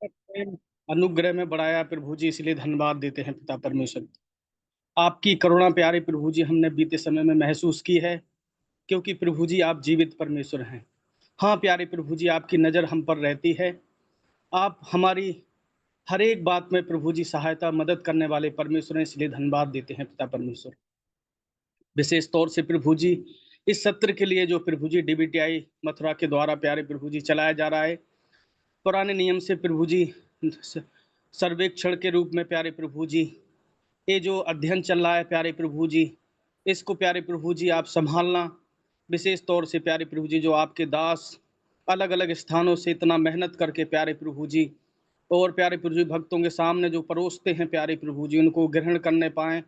प्रेम अनुग्रह में बढ़ाया प्रभु जी, इसलिए धन्यवाद देते हैं पिता परमेश्वर। आपकी करुणा प्यारे प्रभु जी हमने बीते समय में महसूस की है, क्योंकि प्रभु जी आप जीवित परमेश्वर हैं। हाँ प्यारे प्रभु जी, आपकी नज़र हम पर रहती है। आप हमारी हर एक बात में प्रभु जी सहायता मदद करने वाले परमेश्वर हैं, इसलिए धन्यवाद देते हैं पिता परमेश्वर। विशेष तौर से प्रभु जी इस सत्र के लिए जो प्रभु जी डीबीटीआई मथुरा के द्वारा प्यारे प्रभु जी चलाया जा रहा है, पुराने नियम से प्रभु जी सर्वेक्षण के रूप में प्यारे प्रभु जी ये जो अध्ययन चल रहा है प्यारे प्रभु जी, इसको प्यारे प्रभु जी आप संभालना। विशेष तौर से प्यारे प्रभु जी जो आपके दास अलग अलग स्थानों से इतना मेहनत करके प्यारे प्रभु जी और प्यारे प्रभु जी भक्तों के सामने जो परोसते हैं प्यारे प्रभु जी, उनको ग्रहण करने पाएँ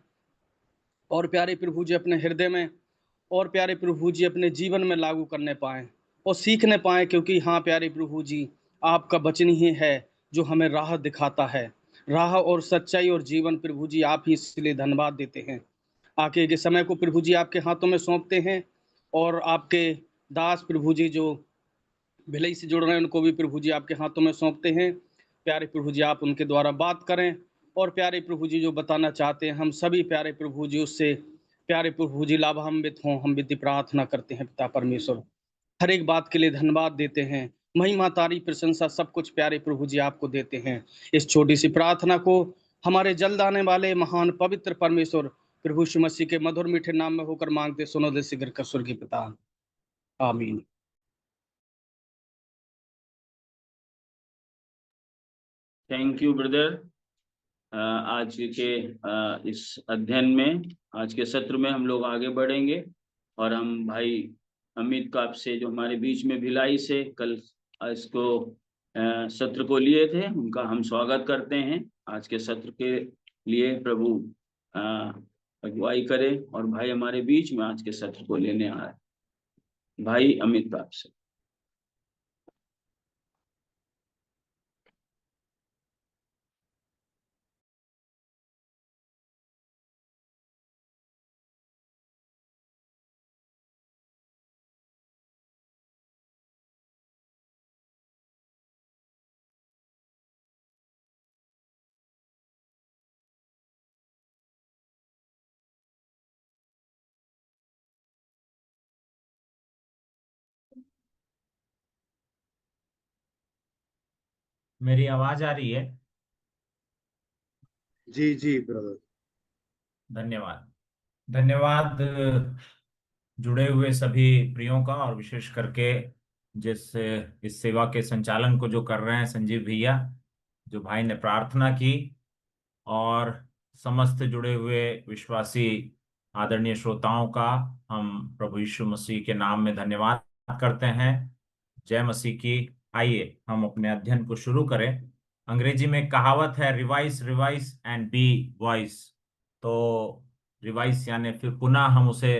और प्यारे प्रभु जी अपने हृदय में और प्यारे प्रभु जी अपने जीवन में लागू करने पाएँ और सीखने पाएँ, क्योंकि हाँ प्यारे प्रभु जी आपका वचन ही है जो हमें राह दिखाता है। राह और सच्चाई और जीवन प्रभु जी आप ही, इसलिए धन्यवाद देते हैं। आगे के समय को प्रभु जी आपके हाथों में सौंपते हैं और आपके दास प्रभु जी जो भिलाई से जुड़ रहे हैं उनको भी प्रभु जी आपके हाथों में सौंपते हैं। प्यारे प्रभु जी आप उनके द्वारा बात करें और प्यारे प्रभु जी जो बताना चाहते हैं हम सभी प्यारे प्रभु जी उससे प्यारे प्रभु जी लाभान्वित हों, हम विधि प्रार्थना करते हैं पिता परमेश्वर। हर एक बात के लिए धन्यवाद देते हैं। महिमा तारीफ प्रशंसा सब कुछ प्यारे प्रभु जी आपको देते हैं। इस छोटी सी प्रार्थना को हमारे जल्द आने वाले महान पवित्र परमेश्वर प्रभु यीशु मसीह के मधुर मीठे नाम में होकर मांगते सुनो दे शीघ्र कर स्वर्गीय पिता, आमीन। Thank you brother. आज के इस अध्ययन में, आज के सत्र में हम लोग आगे बढ़ेंगे और हम भाई अमित काप से जो हमारे बीच में भिलाई से कल इसको सत्र को लिए थे, उनका हम स्वागत करते हैं। आज के सत्र के लिए प्रभु अगुवाई करे और भाई हमारे बीच में आज के सत्र को लेने आए। भाई अमित काप से। मेरी आवाज आ रही है? जी जी ब्रदर। धन्यवाद। धन्यवाद जुड़े हुए सभी प्रियों का, और विशेष करके जिस इस सेवा के संचालन को जो कर रहे हैं संजीव भैया, जो भाई ने प्रार्थना की, और समस्त जुड़े हुए विश्वासी आदरणीय श्रोताओं का हम प्रभु यीशु मसीह के नाम में धन्यवाद करते हैं। जय मसीह की। आइए हम अपने अध्ययन को शुरू करें। अंग्रेजी में एक कहावत है, revise revise and be wise. तो रिवाइज यानी फिर पुनः हम उसे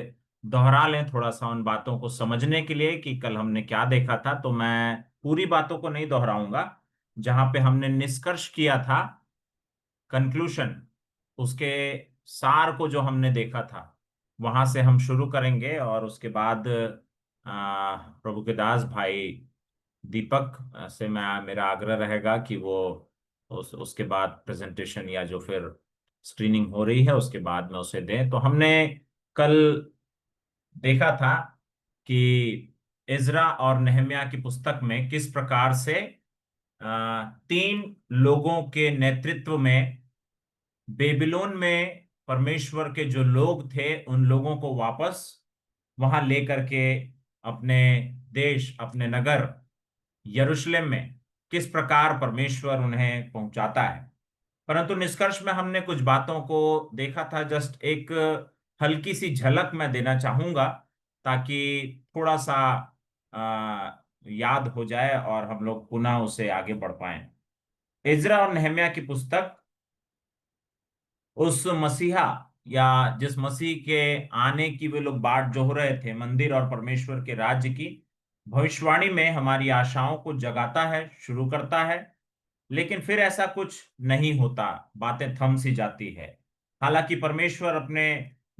दोहरा लें थोड़ा सा उन बातों को समझने के लिए कि कल हमने क्या देखा था। तो मैं पूरी बातों को नहीं दोहराऊंगा। जहां पे हमने निष्कर्ष किया था, कंक्लूशन, उसके सार को जो हमने देखा था, वहां से हम शुरू करेंगे। और उसके बाद प्रभु के दास भाई दीपक से मेरा आग्रह रहेगा कि वो उसके बाद प्रेजेंटेशन या जो फिर स्क्रीनिंग हो रही है उसके बाद में उसे दें। तो हमने कल देखा था कि इज़रा और नेहम्याह की पुस्तक में किस प्रकार से 3 लोगों के नेतृत्व में बेबीलोन में परमेश्वर के जो लोग थे उन लोगों को वापस वहां लेकर के अपने देश, अपने नगर यरूशलेम में किस प्रकार परमेश्वर उन्हें पहुंचाता है। परंतु निष्कर्ष में हमने कुछ बातों को देखा था। जस्ट एक हल्की सी झलक मैं देना चाहूंगा ताकि थोड़ा सा याद हो जाए और हम लोग पुनः उसे आगे बढ़ पाए। इज़रा और नेहम्याह की पुस्तक उस मसीहा या जिस मसीह के आने की वे लोग बाट जोह रहे थे, मंदिर और परमेश्वर के राज्य की भविष्यवाणी में हमारी आशाओं को जगाता है, शुरू करता है। लेकिन फिर ऐसा कुछ नहीं होता, बातें थम सी जाती है। हालांकि परमेश्वर अपने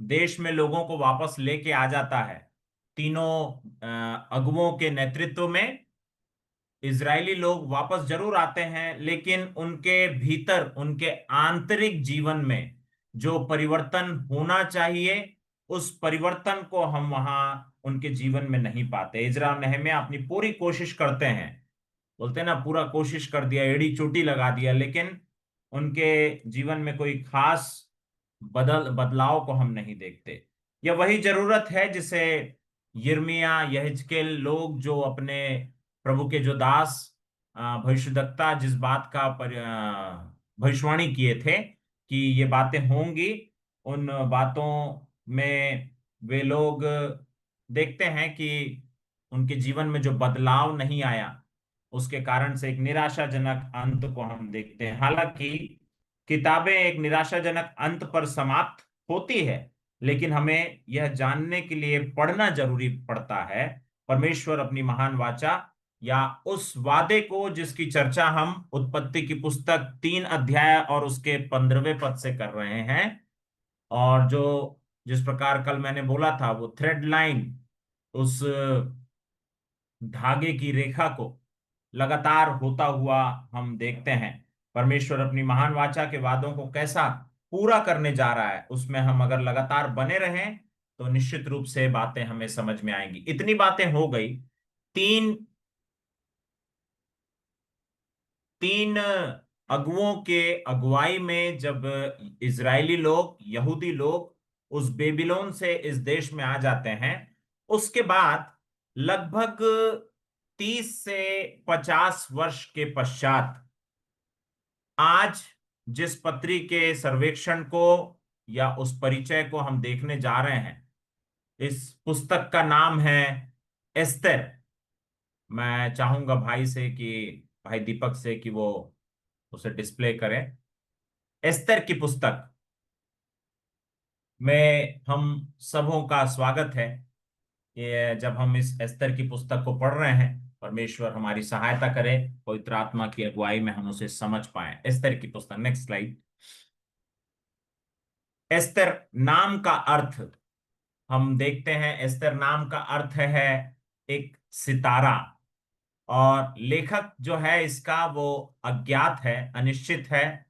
देश में लोगों को वापस लेके आ जाता है तीनों अगुओं के नेतृत्व में, इजरायली लोग वापस जरूर आते हैं, लेकिन उनके भीतर, उनके आंतरिक जीवन में जो परिवर्तन होना चाहिए, उस परिवर्तन को हम वहां उनके जीवन में नहीं पाते। इजरा और नहम्याह अपनी पूरी कोशिश करते हैं, बोलते हैं ना, पूरा कोशिश कर दिया, एड़ी चोटी लगा दिया, लेकिन उनके जीवन में कोई खास बदलाव को हम नहीं देखते। यह वही जरूरत है जिसे यिर्मयाह, यहेजकेल लोग, जो अपने प्रभु के जो दास भविष्यद्वक्ता, जिस बात का भविष्यवाणी किए थे कि ये बातें होंगी, उन बातों में वे लोग देखते हैं कि उनके जीवन में जो बदलाव नहीं आया, उसके कारण से एक निराशाजनक अंत को हम देखते हैं। हालांकि किताबें एक निराशाजनक अंत पर समाप्त होती है, लेकिन हमें यह जानने के लिए पढ़ना जरूरी पड़ता है, परमेश्वर अपनी महान वाचा या उस वादे को जिसकी चर्चा हम उत्पत्ति की पुस्तक 3 अध्याय और उसके 15वें पद से कर रहे हैं, और जो जिस प्रकार कल मैंने बोला था, वो थ्रेड लाइन, उस धागे की रेखा को लगातार होता हुआ हम देखते हैं। परमेश्वर अपनी महान वाचा के वादों को कैसा पूरा करने जा रहा है, उसमें हम अगर लगातार बने रहें तो निश्चित रूप से बातें हमें समझ में आएंगी। इतनी बातें हो गई। तीन तीन अगुओं के अगुवाई में जब इजरायली लोग, यहूदी लोग उस बेबीलोन से इस देश में आ जाते हैं, उसके बाद लगभग 30 से 50 वर्ष के पश्चात आज जिस पत्री के सर्वेक्षण को या उस परिचय को हम देखने जा रहे हैं, इस पुस्तक का नाम है एस्तर। मैं चाहूंगा भाई दीपक से कि वो उसे डिस्प्ले करें। एस्तर की पुस्तक में हम सबों का स्वागत है। ये जब हम इस एस्तर की पुस्तक को पढ़ रहे हैं, परमेश्वर हमारी सहायता करे, पवित्र आत्मा की अगुवाई में हम उसे समझ पाए। एस्तर की पुस्तक, नेक्स्ट स्लाइड। एस्तर नाम का अर्थ हम देखते हैं। एस्तर नाम का अर्थ है एक सितारा, और लेखक जो है इसका वो अज्ञात है, अनिश्चित है।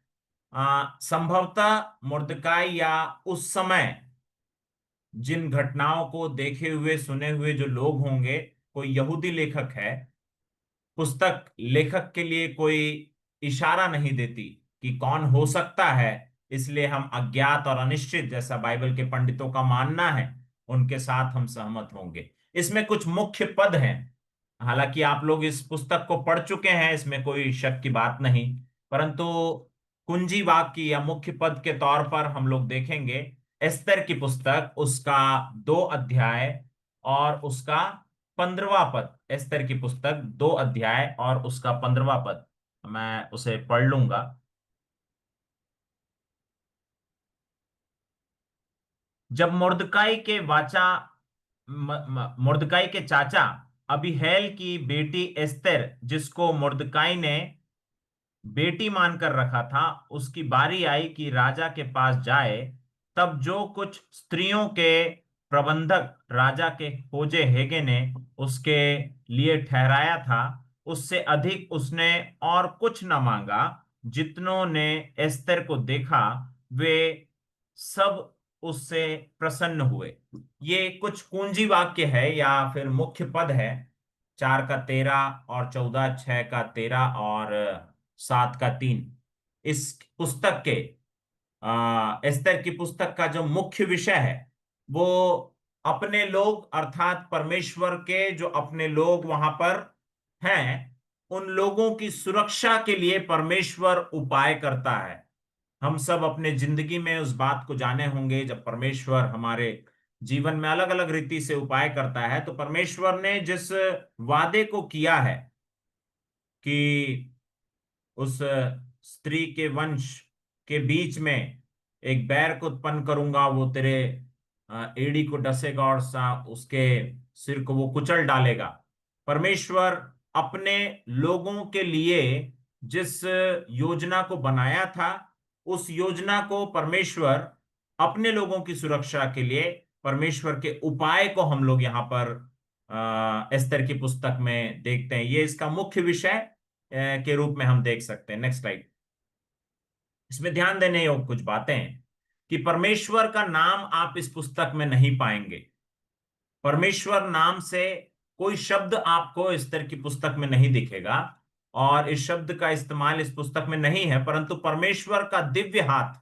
संभवतः मुर्दकाई या उस समय जिन घटनाओं को देखे हुए सुने हुए जो लोग होंगे, कोई यहूदी लेखक है। पुस्तक लेखक के लिए कोई इशारा नहीं देती कि कौन हो सकता है, इसलिए हम अज्ञात और अनिश्चित, जैसा बाइबल के पंडितों का मानना है, उनके साथ हम सहमत होंगे। इसमें कुछ मुख्य पद हैं। हालांकि आप लोग इस पुस्तक को पढ़ चुके हैं, इसमें कोई शक की बात नहीं, परंतु कुंजी वाक्य या मुख्य पद के तौर पर हम लोग देखेंगे एस्तर की पुस्तक, उसका 2 अध्याय और उसका 15वां पद। एस्तर की पुस्तक 2 अध्याय और उसका 15वां पद, मैं उसे पढ़ लूंगा। जब मुर्दकाई के चाचा अबीहैल की बेटी एस्तर, जिसको मुर्दकाई ने बेटी मानकर रखा था, उसकी बारी आई कि राजा के पास जाए, तब जो कुछ स्त्रियों के प्रबंधक राजा के खोजे हेगे ने उसके लिए ठहराया था, उससे अधिक उसने और कुछ न मांगा। जितनों ने एस्तर को देखा वे सब उससे प्रसन्न हुए। ये कुछ कुंजी वाक्य है या फिर मुख्य पद है। 4 का 13 और 14, 6 का 13 और 7 का 3। इस पुस्तक के एस्तर की पुस्तक का जो मुख्य विषय है, वो अपने लोग, अर्थात परमेश्वर के जो अपने लोग वहां पर हैं, उन लोगों की सुरक्षा के लिए परमेश्वर उपाय करता है। हम सब अपने जिंदगी में उस बात को जाने होंगे, जब परमेश्वर हमारे जीवन में अलग अलग रीति से उपाय करता है, तो परमेश्वर ने जिस वादे को किया है कि उस स्त्री के वंश के बीच में एक बैर को उत्पन्न करूंगा, वो तेरे एड़ी को डसेगा और उसके सिर को वो कुचल डालेगा। परमेश्वर अपने लोगों के लिए जिस योजना को बनाया था, उस योजना को परमेश्वर अपने लोगों की सुरक्षा के लिए, परमेश्वर के उपाय को हम लोग यहाँ पर एस्तर की पुस्तक में देखते हैं। ये इसका मुख्य विषय के रूप में हम देख सकते हैं। Next slide. इसमें ध्यान देने योग्य कुछ बातें हैं कि परमेश्वर का नाम आप इस पुस्तक में नहीं पाएंगे। परमेश्वर नाम से कोई शब्द आपको एस्तर की पुस्तक में नहीं दिखेगा, और इस शब्द का इस्तेमाल इस पुस्तक में नहीं है, परंतु परमेश्वर का दिव्य हाथ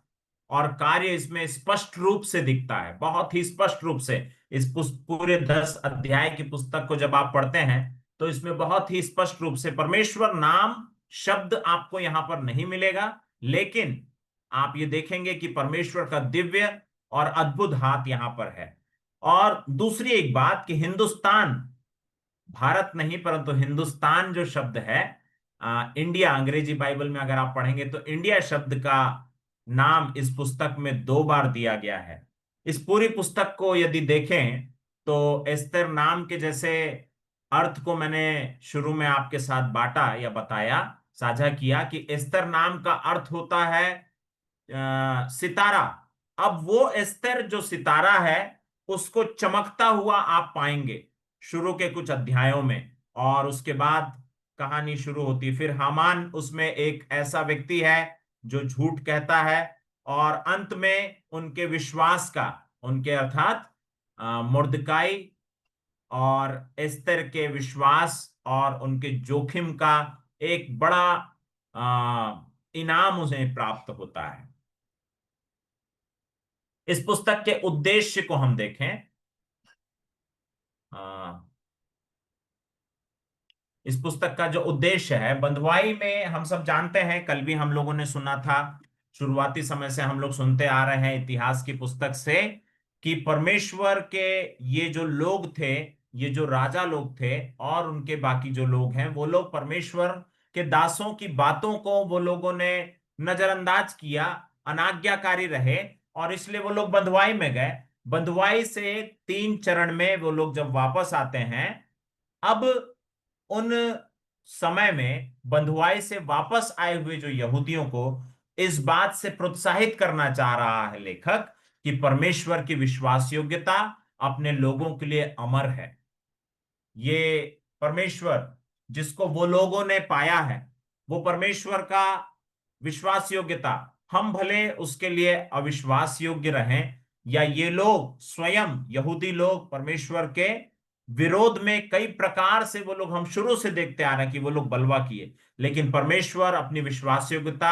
और कार्य इसमें स्पष्ट रूप से दिखता है, बहुत ही स्पष्ट रूप से। इस पूरे 10 अध्याय की पुस्तक को जब आप पढ़ते हैं तो इसमें बहुत ही स्पष्ट रूप से परमेश्वर नाम शब्द आपको यहां पर नहीं मिलेगा, लेकिन आप ये देखेंगे कि परमेश्वर का दिव्य और अद्भुत हाथ यहां पर है। और दूसरी एक बात कि हिंदुस्तान, भारत नहीं परंतु हिंदुस्तान जो शब्द है, इंडिया, अंग्रेजी बाइबल में अगर आप पढ़ेंगे तो इंडिया शब्द का नाम इस पुस्तक में 2 बार दिया गया है। इस पूरी पुस्तक को यदि देखें तो एस्तर नाम के जैसे अर्थ को मैंने शुरू में आपके साथ बांटा या बताया, साझा किया कि एस्तर नाम का अर्थ होता है सितारा। अब वो एस्तर जो सितारा है उसको चमकता हुआ आप पाएंगे शुरू के कुछ अध्यायों में, और उसके बाद कहानी शुरू होती। फिर हामान उसमें एक ऐसा व्यक्ति है जो झूठ कहता है, और अंत में उनके विश्वास का, उनके अर्थात मुर्दकाई और एस्तर के विश्वास और उनके जोखिम का एक बड़ा इनाम उन्हें प्राप्त होता है। इस पुस्तक के उद्देश्य को हम देखें। इस पुस्तक का जो उद्देश्य है, बंधुआई में हम सब जानते हैं, कल भी हम लोगों ने सुना था, शुरुआती समय से हम लोग सुनते आ रहे हैं इतिहास की पुस्तक से, कि परमेश्वर के ये जो लोग थे, ये जो राजा लोग थे और उनके बाकी जो लोग हैं, वो लोग परमेश्वर के दासों की बातों को वो लोगों ने नजरअंदाज किया, अनाज्ञाकारी रहे, और इसलिए वो लोग बंधुआई में गए। बंधुआई से 3 चरण में वो लोग जब वापस आते हैं, अब उन समय में बंधुआई से वापस आए हुए जो यहूदियों को इस बात से प्रोत्साहित करना चाह रहा है लेखक कि परमेश्वर की विश्वास योग्यता अपने लोगों के लिए अमर है। ये परमेश्वर जिसको वो लोगों ने पाया है, वो परमेश्वर का विश्वास योग्यता, हम भले उसके लिए अविश्वास योग्य रहें, या ये लोग स्वयं यहूदी लोग परमेश्वर के विरोध में कई प्रकार से, वो लोग हम शुरू से देखते आ रहे हैं कि वो लोग बलवा किए, लेकिन परमेश्वर अपनी विश्वास योग्यता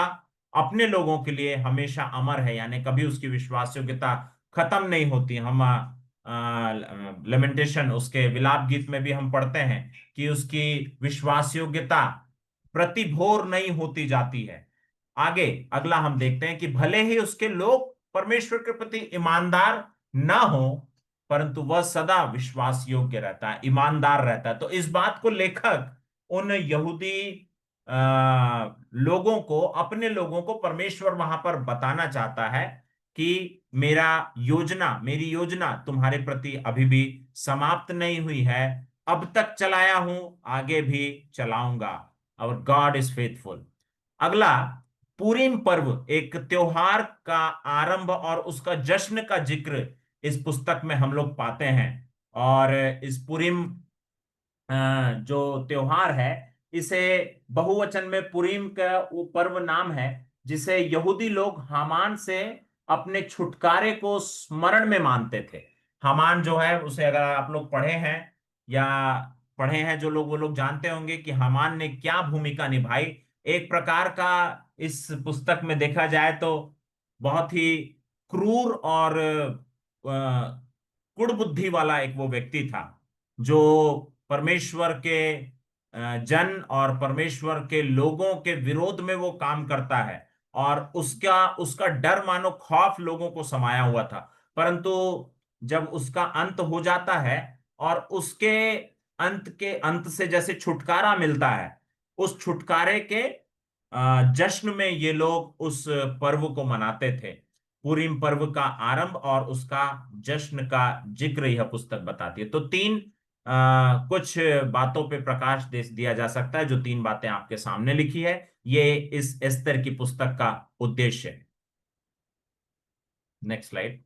अपने लोगों के लिए हमेशा अमर है, यानी कभी उसकी विश्वास योग्यता खत्म नहीं होती। हम लेमेंटेशन, उसके विलाप गीत में भी हम पढ़ते हैं कि उसकी विश्वास योग्यता प्रतिभोर नहीं होती जाती है। आगे अगला हम देखते हैं कि भले ही उसके लोग परमेश्वर के प्रति ईमानदार ना हो, परंतु वह सदा विश्वास योग्य रहता है, ईमानदार रहता है। तो इस बात को लेखक उन यहूदी लोगों को, अपने लोगों को परमेश्वर वहां पर बताना चाहता है कि मेरी योजना तुम्हारे प्रति अभी भी समाप्त नहीं हुई है, अब तक चलाया हूं, आगे भी चलाऊंगा। Our God is faithful. अगला, पुरीम पर्व, एक त्योहार का आरंभ और उसका जश्न का जिक्र इस पुस्तक में हम लोग पाते हैं। और इस पुरीम जो त्योहार है, इसे बहुवचन में पुरीम का वो पर्व नाम है जिसे यहूदी लोग हामान से अपने छुटकारे को स्मरण में मानते थे। हामान जो है उसे अगर आप लोग पढ़े हैं या पढ़े हैं जो लोग, वो लोग जानते होंगे कि हामान ने क्या भूमिका निभाई। एक प्रकार का इस पुस्तक में देखा जाए तो बहुत ही क्रूर और कुड़बुद्धि वाला एक वो व्यक्ति था जो परमेश्वर के जन और परमेश्वर के लोगों के विरोध में वो काम करता है, और उसका उसका डर मानो खौफ लोगों को समाया हुआ था। परंतु जब उसका अंत हो जाता है और उसके अंत के अंत से जैसे छुटकारा मिलता है, उस छुटकारे के जश्न में ये लोग उस पर्व को मनाते थे। पुरीम पर्व का आरंभ और उसका जश्न का जिक्र यह पुस्तक बताती है। तो 3 कुछ बातों पे प्रकाश दे दिया जा सकता है, जो 3 बातें आपके सामने लिखी है, ये इस एस्तर की पुस्तक का उद्देश्य है। Next slide.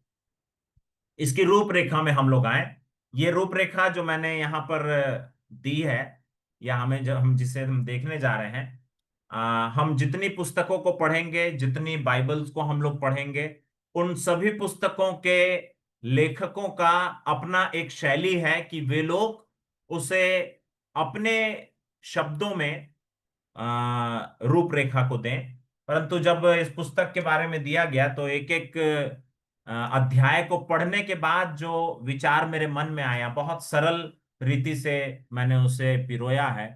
इसकी रूपरेखा में हम लोग आए ये रूपरेखा जो मैंने यहाँ पर दी है, या हमें जो हम जिसे हम देखने जा रहे हैं, हम जितनी पुस्तकों को पढ़ेंगे, जितनी बाइबल्स को हम लोग पढ़ेंगे, उन सभी पुस्तकों के लेखकों का अपना एक शैली है कि वे लोग उसे अपने शब्दों में रूपरेखा को दें। परंतु जब इस पुस्तक के बारे में दिया गया तो एक एक अध्याय को पढ़ने के बाद जो विचार मेरे मन में आया, बहुत सरल रीति से मैंने उसे पिरोया है,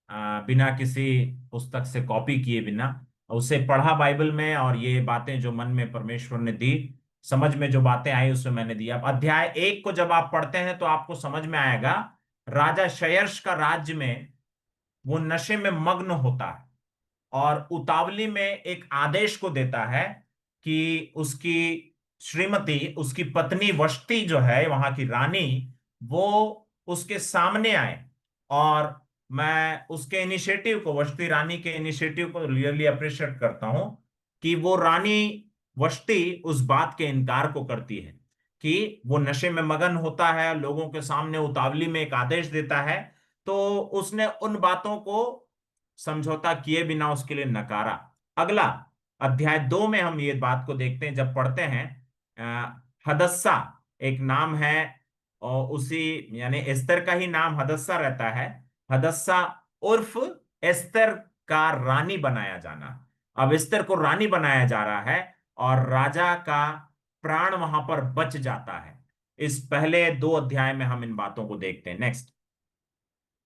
बिना किसी पुस्तक से कॉपी किए बिना उसे पढ़ा बाइबल में, और ये बातें जो मन में परमेश्वर ने दी, समझ में जो बातें आई उसमें मैंने दिया। अब अध्याय 1 को जब आप पढ़ते हैं तो आपको समझ में आएगा, राजा क्षयर्ष का राज्य में वो नशे में मग्न होता है और उतावली में एक आदेश को देता है कि उसकी श्रीमती, उसकी पत्नी वष्टी जो है वहां की रानी, वो उसके सामने आए। और मैं उसके इनिशिएटिव को, वष्टी रानी के इनिशिएटिव को रियली अप्रिशिएट करता हूं कि वो रानी वष्टी उस बात के इनकार को करती है कि वो नशे में मगन होता है, लोगों के सामने उतावली में एक आदेश देता है, तो उसने उन बातों को समझौता किए बिना उसके लिए नकारा। अगला अध्याय 2 में हम ये बात को देखते हैं, जब पढ़ते हैं, हदस्सा एक नाम है, और उसी यानी एस्तर का ही नाम हदस्सा रहता है। हदस्सा उर्फ एस्तर का रानी बनाया जाना। अब एस्तर को रानी बनाया जा रहा है और राजा का प्राण वहां पर बच जाता है। इस पहले 2 अध्याय में हम इन बातों को देखते हैं। नेक्स्ट,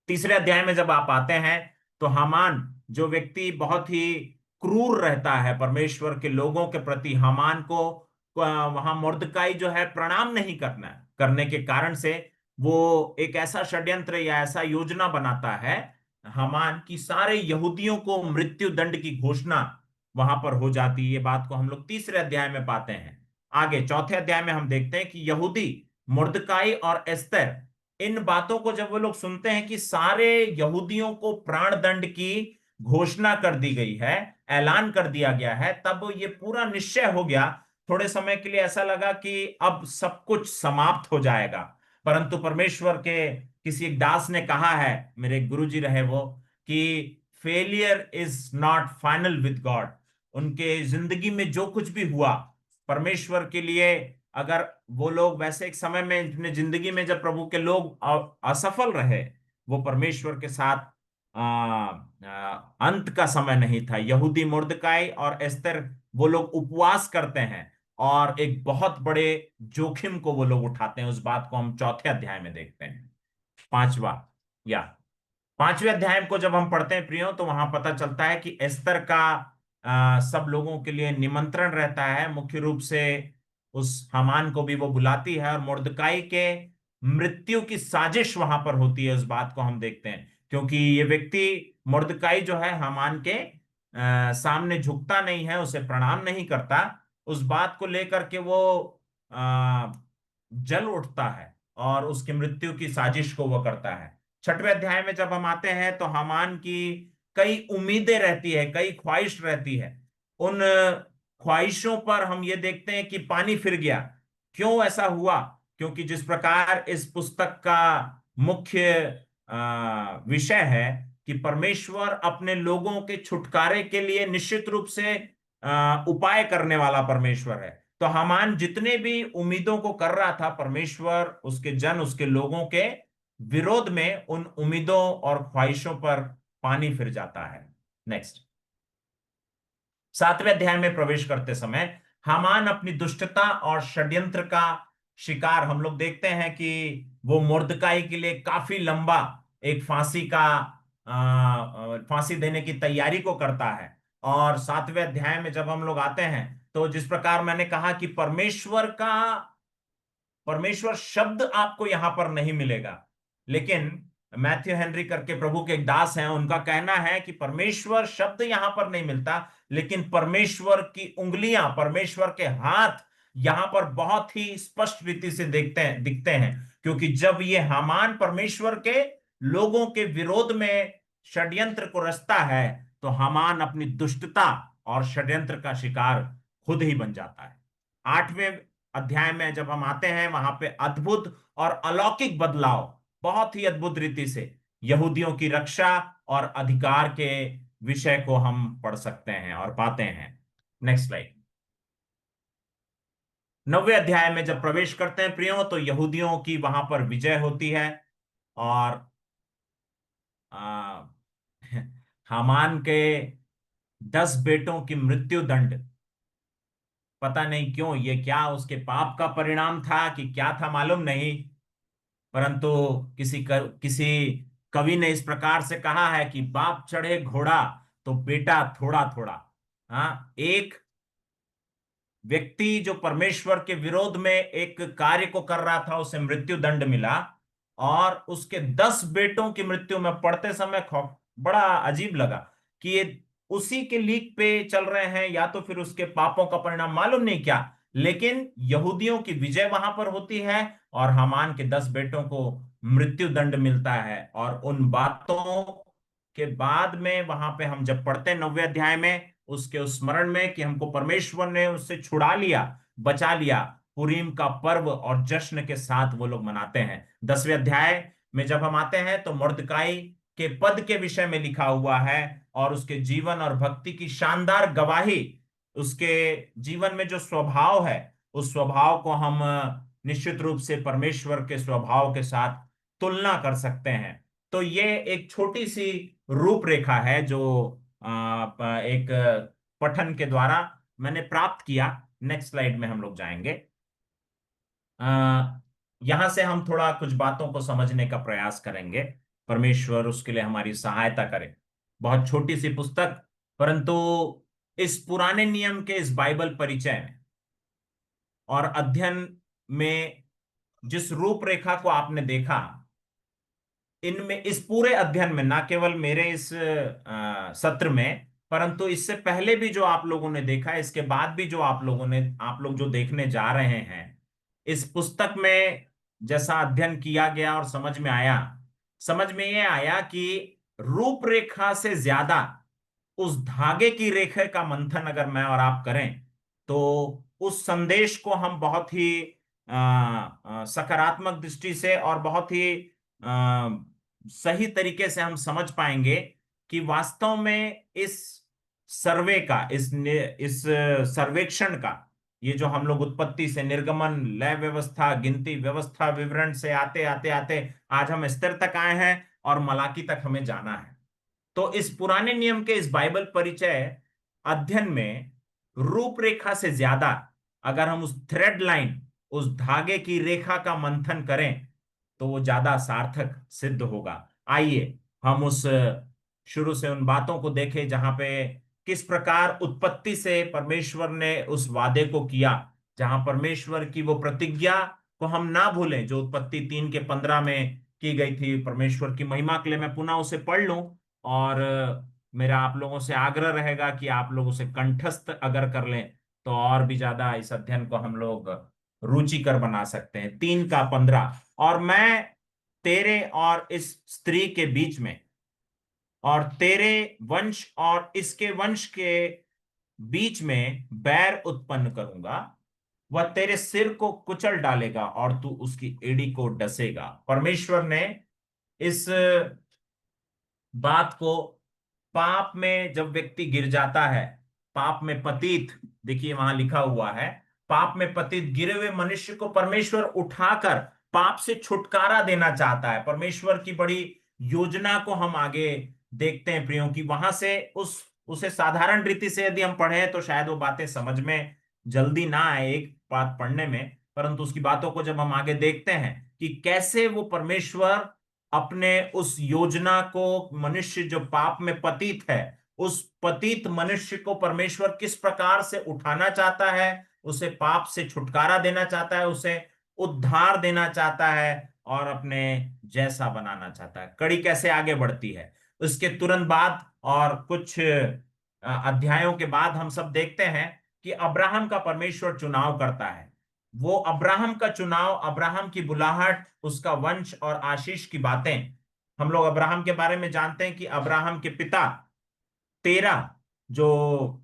तीसरे अध्याय में जब आप आते हैं तो हामान जो व्यक्ति बहुत ही क्रूर रहता है परमेश्वर के लोगों के प्रति, हामान को वहां मुर्दकाई जो है प्रणाम नहीं करने के कारण से वो एक ऐसा षड्यंत्र या ऐसा योजना बनाता है हामान की सारे यहूदियों को मृत्यु दंड की घोषणा वहां पर हो जाती है। ये बात को हम लोग तीसरे अध्याय में पाते हैं। आगे चौथे अध्याय में हम देखते हैं कि यहूदी मुर्दकाई और एस्तर, इन बातों को जब वो लोग सुनते हैं कि सारे यहूदियों को प्राण दंड की घोषणा कर दी गई है, ऐलान कर दिया गया है, तब ये पूरा निश्चय हो गया। थोड़े समय के लिए ऐसा लगा कि अब सब कुछ समाप्त हो जाएगा, परंतु परमेश्वर के किसी एक दास ने कहा है, मेरे गुरुजी रहे वो, कि failure is not final with God. उनके जिंदगी में जो कुछ भी हुआ परमेश्वर के लिए, अगर वो लोग वैसे एक समय में अपने जिंदगी में जब प्रभु के लोग असफल रहे, वो परमेश्वर के साथ अंत का समय नहीं था। यहूदी मुर्दकाई और एस्तर वो लोग उपवास करते हैं और एक बहुत बड़े जोखिम को वो लोग उठाते हैं। उस बात को हम चौथे अध्याय में देखते हैं। पांचवें अध्याय को जब हम पढ़ते हैं प्रियो, तो वहां पता चलता है कि एस्तर का सब लोगों के लिए निमंत्रण रहता है। मुख्य रूप से उस हामान को भी वो बुलाती है और मुर्दकाई के मृत्यु की साजिश वहां पर होती है। उस बात को हम देखते हैं क्योंकि ये व्यक्ति मुर्दकाई जो है हामान के सामने झुकता नहीं है, उसे प्रणाम नहीं करता। उस बात को लेकर के वो जल उठता है और उसकी मृत्यु की साजिश को वो करता है। छठवें अध्याय में जब हम आते हैं तो हामान की कई उम्मीदें रहती है, कई ख्वाहिश रहती है। उन ख्वाहिशों पर हम ये देखते हैं कि पानी फिर गया। क्यों ऐसा हुआ? क्योंकि जिस प्रकार इस पुस्तक का मुख्य विषय है कि परमेश्वर अपने लोगों के छुटकारे के लिए निश्चित रूप से उपाय करने वाला परमेश्वर है। तो हामान जितने भी उम्मीदों को कर रहा था, परमेश्वर उसके जन, उसके लोगों के विरोध में उन उम्मीदों और ख्वाहिशों पर पानी फिर जाता है। नेक्स्ट, 7वें अध्याय में प्रवेश करते समय हामान अपनी दुष्टता और षड्यंत्र का शिकार हम लोग देखते हैं कि वो मुर्दकाई के लिए काफी लंबा एक फांसी देने की तैयारी को करता है। और 7वें अध्याय में जब हम लोग आते हैं तो जिस प्रकार मैंने कहा कि परमेश्वर शब्द आपको यहां पर नहीं मिलेगा, लेकिन मैथ्यू हेनरी करके प्रभु के एक दास हैं, उनका कहना है कि परमेश्वर शब्द यहां पर नहीं मिलता, लेकिन परमेश्वर की उंगलियां, परमेश्वर के हाथ यहां पर बहुत ही स्पष्ट रीति से दिखते हैं। क्योंकि जब ये हामान परमेश्वर के लोगों के विरोध में षड्यंत्र को रचता है तो हामान अपनी दुष्टता और षड्यंत्र का शिकार खुद ही बन जाता है। 8वें अध्याय में जब हम आते हैं वहां पे अद्भुत और अलौकिक बदलाव बहुत ही अद्भुत रीति से यहूदियों की रक्षा और अधिकार के विषय को हम पढ़ सकते हैं और पाते हैं। Next slide. 9वें अध्याय में जब प्रवेश करते हैं प्रियो, तो यहूदियों की वहां पर विजय होती है और आ, हामान के 10 बेटों की मृत्यु दंड, पता नहीं क्यों, ये क्या उसके पाप का परिणाम था कि क्या था मालूम नहीं, परंतु किसी कवि ने इस प्रकार से कहा है कि बाप चढ़े घोड़ा तो बेटा थोड़ा थोड़ा। हाँ, एक व्यक्ति जो परमेश्वर के विरोध में एक कार्य को कर रहा था उसे मृत्यु दंड मिला, और उसके 10 बेटों की मृत्यु में पढ़ते समय खौफ, बड़ा अजीब लगा कि ये उसी के लीक पे चल रहे हैं या तो फिर उसके पापों का परिणाम मालूम नहीं क्या, लेकिन यहूदियों की विजय वहां पर होती है और हामान के 10 बेटों को मृत्यु दंड मिलता है। और उन बातों के बाद में वहां पे हम जब पढ़ते हैं 9वें अध्याय में, उसके उस स्मरण में कि हमको परमेश्वर ने उससे छुड़ा लिया, बचा लिया, पुरीम का पर्व और जश्न के साथ वो लोग मनाते हैं। 10वें अध्याय में जब हम आते हैं तो मुर्दकाई के पद के विषय में लिखा हुआ है और उसके जीवन और भक्ति की शानदार गवाही, उसके जीवन में जो स्वभाव है उस स्वभाव को हम निश्चित रूप से परमेश्वर के स्वभाव के साथ तुलना कर सकते हैं। तो ये एक छोटी सी रूपरेखा है जो एक पठन के द्वारा मैंने प्राप्त किया। नेक्स्ट स्लाइड में हम लोग जाएंगे। यहां से हम थोड़ा कुछ बातों को समझने का प्रयास करेंगे, परमेश्वर उसके लिए हमारी सहायता करे। बहुत छोटी सी पुस्तक, परंतु इस पुराने नियम के इस बाइबल परिचय में और अध्ययन में जिस रूपरेखा को आपने देखा, इनमें इस पूरे अध्ययन में, ना केवल मेरे इस सत्र में, परंतु इससे पहले भी जो आप लोगों ने देखा, इसके बाद भी जो आप लोग जो देखने जा रहे हैं, इस पुस्तक में जैसा अध्ययन किया गया और समझ में ये आया कि रूपरेखा से ज्यादा उस धागे की रेखा का मंथन अगर मैं और आप करें तो उस संदेश को हम बहुत ही सकारात्मक दृष्टि से और बहुत ही सही तरीके से हम समझ पाएंगे कि वास्तव में इस सर्वे का, इस सर्वेक्षण का, ये जो हम लोग उत्पत्ति से निर्गमन, लय व्यवस्था, गिनती व्यवस्था, विवरण से आते आते आते आज हम स्तर तक आए हैं और मलाकी तक हमें जाना है। तो इस पुराने नियम के इस बाइबल परिचय अध्ययन में रूपरेखा से ज्यादा अगर हम उस थ्रेड लाइन, उस धागे की रेखा का मंथन करें तो वो ज्यादा सार्थक सिद्ध होगा। आइए हम उस शुरू से उन बातों को देखें जहां पे किस प्रकार उत्पत्ति से परमेश्वर ने उस वादे को किया, जहां परमेश्वर की वो प्रतिज्ञा को हम ना भूलें जो उत्पत्ति 3:15 में की गई थी। परमेश्वर की महिमा के लिए मैं पुनः उसे पढ़ लूं और मेरा आप लोगों से आग्रह रहेगा कि आप लोग उसे कंठस्थ अगर कर लें तो और भी ज्यादा इस अध्ययन को हम लोग रुचिकर बना सकते हैं। 3:15, और मैं तेरे और इस स्त्री के बीच में और तेरे वंश और इसके वंश के बीच में बैर उत्पन्न करूंगा, वह तेरे सिर को कुचल डालेगा और तू उसकी एड़ी को डसेगा। परमेश्वर ने इस बात को, पाप में जब व्यक्ति गिर जाता है, पाप में पतित, देखिए वहां लिखा हुआ है, पाप में पतित गिरे हुए मनुष्य को परमेश्वर उठाकर पाप से छुटकारा देना चाहता है। परमेश्वर की बड़ी योजना को हम आगे देखते हैं प्रियो की, वहां से उसे साधारण रीति से यदि हम पढ़े तो शायद वो बातें समझ में जल्दी ना आए एक बात पढ़ने में, परंतु उसकी बातों को जब हम आगे देखते हैं कि कैसे वो परमेश्वर अपने उस योजना को, मनुष्य जो पाप में पतित है, उस पतित मनुष्य को परमेश्वर किस प्रकार से उठाना चाहता है, उसे पाप से छुटकारा देना चाहता है, उसे उद्धार देना चाहता है और अपने जैसा बनाना चाहता है। कड़ी कैसे आगे बढ़ती है उसके तुरंत बाद और कुछ अध्यायों के बाद हम सब देखते हैं कि अब्राहम का परमेश्वर चुनाव करता है। वो अब्राहम का चुनाव, अब्राहम की बुलाहट, उसका वंश और आशीष की बातें, हम लोग अब्राहम के बारे में जानते हैं कि अब्राहम के पिता तेरा, जो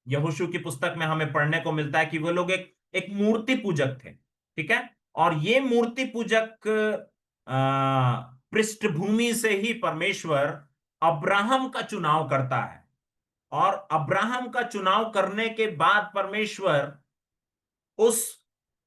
यहोशू की पुस्तक में हमें पढ़ने को मिलता है कि वो लोग एक मूर्ति पूजक थे। ठीक है। और ये मूर्ति पूजक पृष्ठभूमि से ही परमेश्वर अब्राहम का चुनाव करता है, और अब्राहम का चुनाव करने के बाद परमेश्वर उस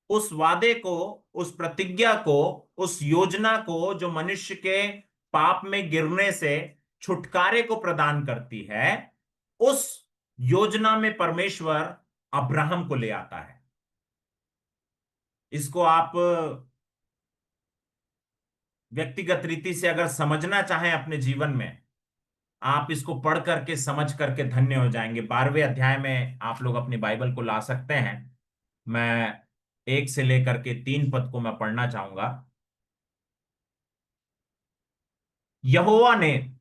उस वादे को, उस प्रतिज्ञा को, उस योजना को जो मनुष्य के पाप में गिरने से छुटकारे को प्रदान करती है, उस योजना में परमेश्वर अब्राहम को ले आता है। इसको आप व्यक्तिगत रीति से अगर समझना चाहें अपने जीवन में, आप इसको पढ़ करके समझ करके धन्य हो जाएंगे। 12वें अध्याय में आप लोग अपनी बाइबल को ला सकते हैं। मैं 1 से लेकर के 3 पद को मैं पढ़ना चाहूंगा। यहोवा ने,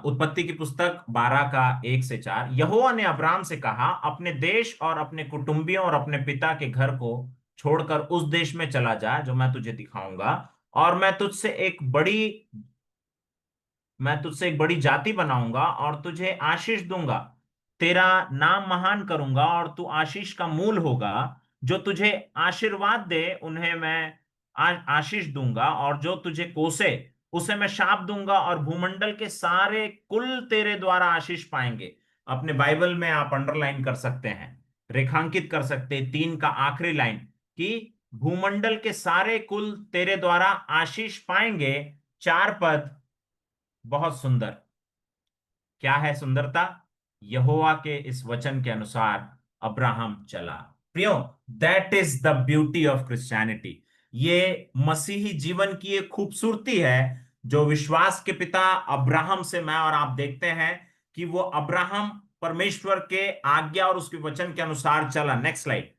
उत्पत्ति की पुस्तक 12 का 1 से 4, यहोवा ने अब्राम से कहा, अपने देश और अपने कुटुंबियों और अपने पिता के घर को छोड़कर उस देश में चला जा जो मैं तुझे दिखाऊंगा, और मैं तुझसे एक बड़ी जाति बनाऊंगा और तुझे आशीष दूंगा। तेरा नाम महान करूंगा और तू आशीष का मूल होगा। जो तुझे आशीर्वाद दे उन्हें मैं आशीष दूंगा, और जो तुझे कोसे उसे मैं शाप दूंगा, और भूमंडल के सारे कुल तेरे द्वारा आशीष पाएंगे। अपने बाइबल में आप अंडरलाइन कर सकते हैं, रेखांकित कर सकते हैं 3 का आखिरी लाइन, कि भूमंडल के सारे कुल तेरे द्वारा आशीष पाएंगे। 4 पद बहुत सुंदर। क्या है सुंदरता? यहोवा के इस वचन के अनुसार अब्राहम चला। प्रियो, that is the beauty of Christianity. ये मसीही जीवन की एक खूबसूरती है जो विश्वास के पिता अब्राहम से मैं और आप देखते हैं कि वो अब्राहम परमेश्वर के आज्ञा और उसके वचन के अनुसार चला। Next slide.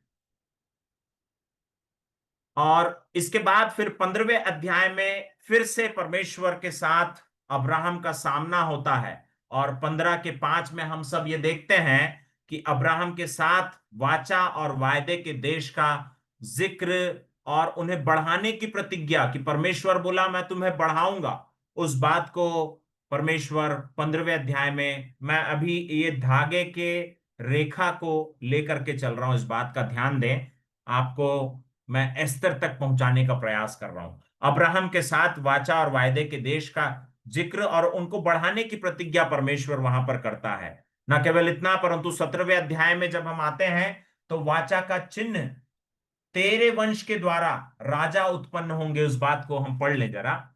और इसके बाद फिर 15वें अध्याय में फिर से परमेश्वर के साथ अब्राहम का सामना होता है, और 15 के 5 में हम सब ये देखते हैं कि अब्राहम के साथ वाचा और वायदे के देश का जिक्र और उन्हें बढ़ाने की प्रतिज्ञा, कि परमेश्वर बोला मैं तुम्हें बढ़ाऊंगा। उस बात को परमेश्वर 15वें अध्याय में, मैं अभी ये धागे के रेखा को लेकर के चल रहा हूं, इस बात का ध्यान दें, आपको मैं एस्तर तक पहुंचाने का प्रयास कर रहा हूं। अब्राहम के साथ वाचा और वायदे के देश का जिक्र और उनको बढ़ाने की प्रतिज्ञा परमेश्वर वहां पर करता है। न केवल इतना, परंतु 17वें अध्याय में जब हम आते हैं तो वाचा का चिन्ह, तेरे वंश के द्वारा राजा उत्पन्न होंगे, उस बात को हम पढ़ लें जरा।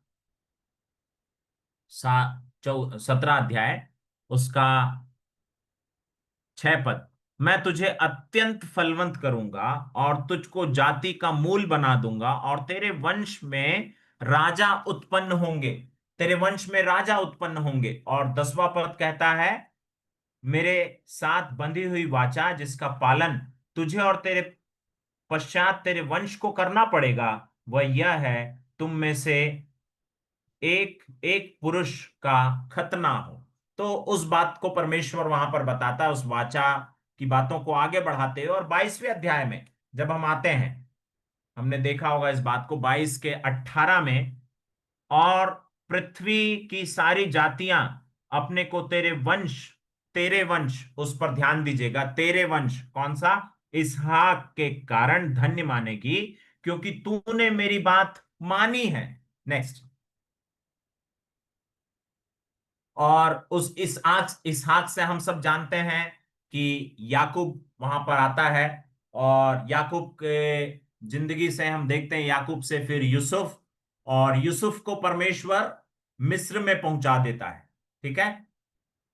17 अध्याय उसका 6 पद, मैं तुझे अत्यंत फलवंत करूंगा और तुझको जाति का मूल बना दूंगा, और तेरे वंश में राजा उत्पन्न होंगे, तेरे वंश में राजा उत्पन्न होंगे। और 10वां पद कहता है, मेरे साथ बंधी हुई वाचा जिसका पालन तुझे और तेरे पश्चात तेरे वंश को करना पड़ेगा, वह यह है, तुम में से एक एक पुरुष का खतना हो। तो उस बात को परमेश्वर वहां पर बताता है, उस वाचा की बातों को आगे बढ़ाते हुए। और 22वें अध्याय में जब हम आते हैं, हमने देखा होगा इस बात को 22 के 18 में, और पृथ्वी की सारी जातियां अपने को तेरे वंश, उस पर ध्यान दीजिएगा, तेरे वंश कौन सा? इसहाक के कारण धन्य मानेगी, क्योंकि तूने मेरी बात मानी है। नेक्स्ट। और उस इसहाक से हम सब जानते हैं कि याकूब वहां पर आता है, और याकूब के जिंदगी से हम देखते हैं याकूब से फिर यूसुफ, और यूसुफ को परमेश्वर मिस्र में पहुंचा देता है। ठीक है,